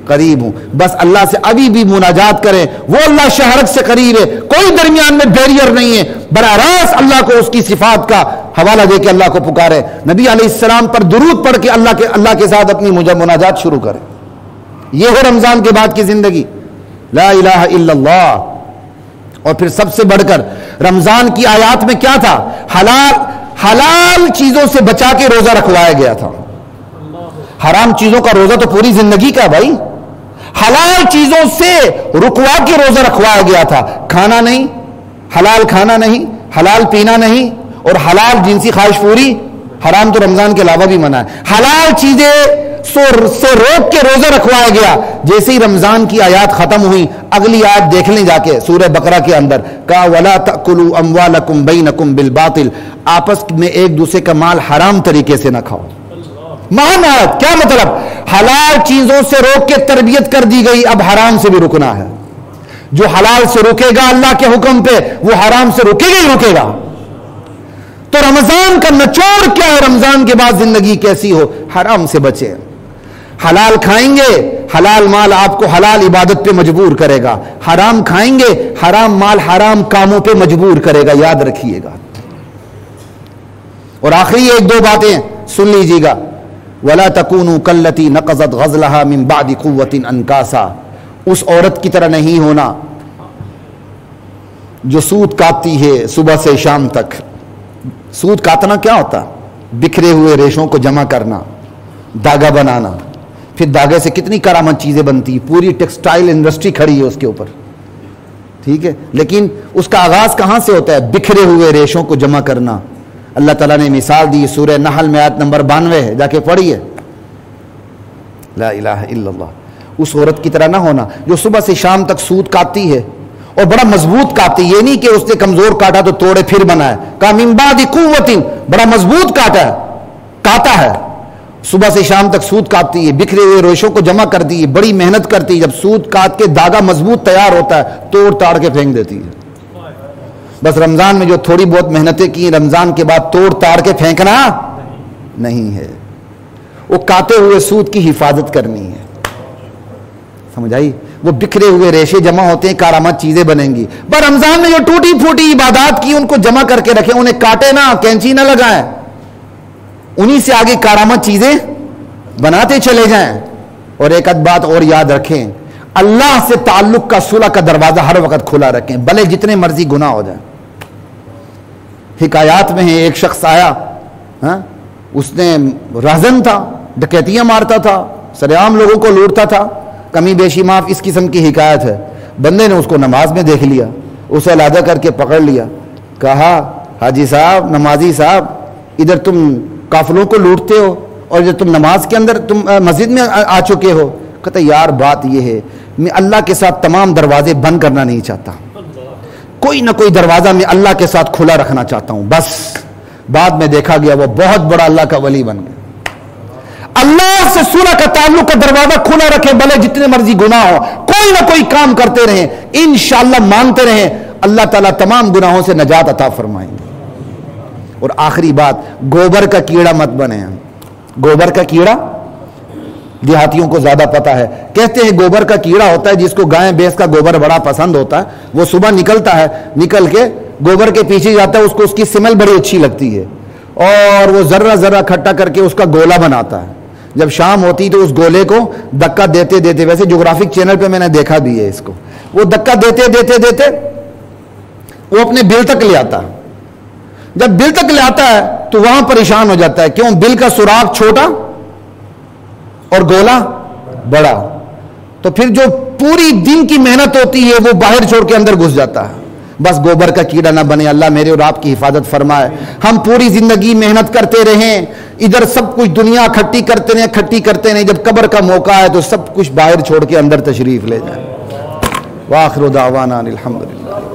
قریب ہوں. بس اللہ سے ابھی بھی مناجات کریں, وہ اللہ شہرک سے قریب ہے, کوئی درمیان میں بیریئر نہیں ہے. براہ راست اللہ کو اس کی صفات کا حوالہ دے کے اللہ کو پکارے. نبی علیہ السلام پر درود پڑھ کے اللہ کے ساتھ اپنی مناجات شروع کریں. یہ ہو رمضان کے بعد کی زندگی, لا الہ الا اللہ. اور پھر سب سے بڑھ کر رمضان کی آیات میں کیا تھا, حلال چیزوں سے بچا کے روزہ رکھوایا گیا تھا. حرام چیزوں کا روزہ تو پوری زندگی کا بھائی, حلال چیزوں سے رکوا کے روزہ رکھوایا گیا تھا. کھانا نہیں, حلال کھانا نہیں, حلال پینا نہیں, اور حلال جنسی خواہش پوری, حرام تو رمضان کے علاوہ بھی منع ہے. حلال چیزیں سے روک کے روزہ رکھوایا گیا. جیسے ہی رمضان کی آیات ختم ہوئی, اگلی آیت دیکھ لیں جا کے سورہ بقرہ کے اندر, کہا وَلَا تَأْكُلُوا أَمْوَالَكُمْ بَيْنَكُمْ بِالْبَاطِلِ. آپس میں ایک دوسرے کا مال حرام طریقے سے نہ کھاؤ. مہان آیت, کیا مطلب, حلال چیزوں سے روک کے تربیت کر دی گئی, اب حرام سے بھی رکنا ہے. جو حلال سے رکے گا اللہ کے حکم پہ, وہ حرام سے رکے گا ہی رکے گا. تو رمضان کا نچوڑ کیا ہے, رمضان کے بعد زندگی کیسی ہو, حرام سے بچے. حلال کھائیں گے, حلال مال آپ کو حلال عبادت پہ مجبور کرے گا. حرام کھائیں گے, حرام مال حرام کاموں پہ مجبور کرے گا, یاد رکھیے گا. اور آخری ایک دو باتیں سن لیجیے گا. وَلَا تَكُونُوا كَالَّتِي نَقَضَتْ غَزْلَهَا مِن بَعْدِ قُوَّةٍ أَنْكَاسًا. اس عورت کی طرح نہیں ہونا جو سود کاٹتی ہے صبح سے شام تک. سود کاٹنا کیا ہوتا, بکھرے ہوئے ریشوں کو جمع کرنا, دھاگا بنانا, پھر دھاگے سے کتنی کرامت چیزیں بنتی, پوری ٹیکسٹائل انڈسٹری کھڑی ہے اس کے اوپر, ٹھیک ہے. لیکن اس کا آغاز کہاں سے ہوتا ہے, بکھرے ہوئے ریشوں کو جمع کرنا. اللہ تعالیٰ نے مثال دی سورہ نحل میں, آیت نمبر 92 ہے, جا کے پڑھیے. لا الہ الا اللہ. اس عورت کی طرح نہ ہونا جو صبح سے شام تک سود کاٹتی ہے, اور بڑا مضبوط کاٹتی. یہ نہیں کہ اس نے کمزور کاٹا تو توڑے پھر بنایا, کہا من بعد قوت, بڑا مضبوط کاٹا ہے. صبح سے شام تک سود کاٹتی ہے, بکھرے ہوئے ریشوں کو جمع کرتی ہے, بڑی محنت کرتی ہے. جب سود کاٹ کے دھاگا مضبوط تیار ہوتا ہے, توڑ تاڑ کے پھینک دیتی ہے. بس رمضان میں جو تھوڑی بہت محنتیں کی, رمضان کے بعد توڑ تاڑ کے پھینکنا نہیں ہے, وہ کاٹے ہوئے سود کی حفاظت کرنی ہے. سمجھ آئی, وہ بکھرے ہوئے ریشے جمع ہوتے ہیں, کارآمد چیزیں بنیں گی. پر رمضان میں جو ٹوٹی پھوٹی عبادات کی ان کو جمع کر کے رکھیں, انہیں کاٹے نہ, کینچی نہ لگائیں, انہی سے آگے کارآمد چیزیں بناتے چلے جائیں. اور ایک اد بات اور یاد رکھیں, اللہ سے تعلق کا صلح کا دروازہ ہر وقت کھلا رکھیں, بھلے جتنے مرضی گناہ ہو جائیں. حکایات میں ہے, ایک شخص آیا, اس نے رہزن تھا, ڈکیتیاں مارتا تھا, سرعام لوگوں کو لوٹتا تھا, کمی بیشی معاف, اس قسم کی حکایت ہے. بندے نے اس کو نماز میں دیکھ لیا, اسے علیحدہ کر کے پکڑ لیا, کہا حاجی صاحب, نمازی صاحب, ادھر تم قافلوں کو لوٹتے ہو اور جب تم نماز کے اندر تم مسجد میں آ چکے ہو. کہتا یار بات یہ ہے, میں اللہ کے ساتھ تمام دروازے بند کرنا نہیں چاہتا, کوئی نہ کوئی دروازہ میں اللہ کے ساتھ کھلا رکھنا چاہتا ہوں. بس بعد میں دیکھا گیا وہ بہت بڑا اللہ کا ولی بن گیا. اللہ سے صلح کا تعلق کا دروازہ کھلا رکھیں, بھلے جتنے مرضی گناہ ہو, کوئی نہ کوئی کام کرتے رہیں, انشاءاللہ مانتے رہیں, اللہ تعالیٰ تمام گناہوں سے نجات عطا فرمائیں گے. اور آخری بات, گوبر کا کیڑا مت بنے. گوبر کا کیڑا دیہاتیوں کو زیادہ پتا ہے, کہتے ہیں گوبر کا کیڑا ہوتا ہے جس کو گائے بھینس کا گوبر بڑا پسند ہوتا ہے, وہ صبح نکلتا ہے, نکل کے گوبر کے پیچھے جاتا ہے, اس کو اس کی سمیل بڑی اچھی لگتی ہے, اور وہ ذرہ ذرہ کھٹا کر کے اس کا گولا بناتا ہے. جب شام ہوتی تو اس گولے کو دکا دیتے دیتے, ویسے جغرافک چینل پہ میں نے دیکھا بھی ہے اس کو, وہ دکا دیتے دیتے دیتے وہ اپنے بل تک لے آتا ہے. جب بل تک لے آتا ہے تو وہاں پریشان ہو جاتا ہے, کیوں, بل کا سوراخ چھوٹا اور گولا بڑا, تو پھر جو پوری دن کی محنت ہوتی ہے وہ باہر چھوڑ کے اندر گھس جاتا ہے. بس گوبر کا کیڑا نہ بنے. اللہ میرے اور آپ کی حفاظت فرمائے. ہم پوری زندگی محنت کرتے رہیں, ادھر سب کچھ دنیا کھٹی کرتے رہیں, جب قبر کا موقع ہے تو سب کچھ باہر چھوڑ کے اندر تشریف لے جائیں. وآخر دعوانا الحمدللہ.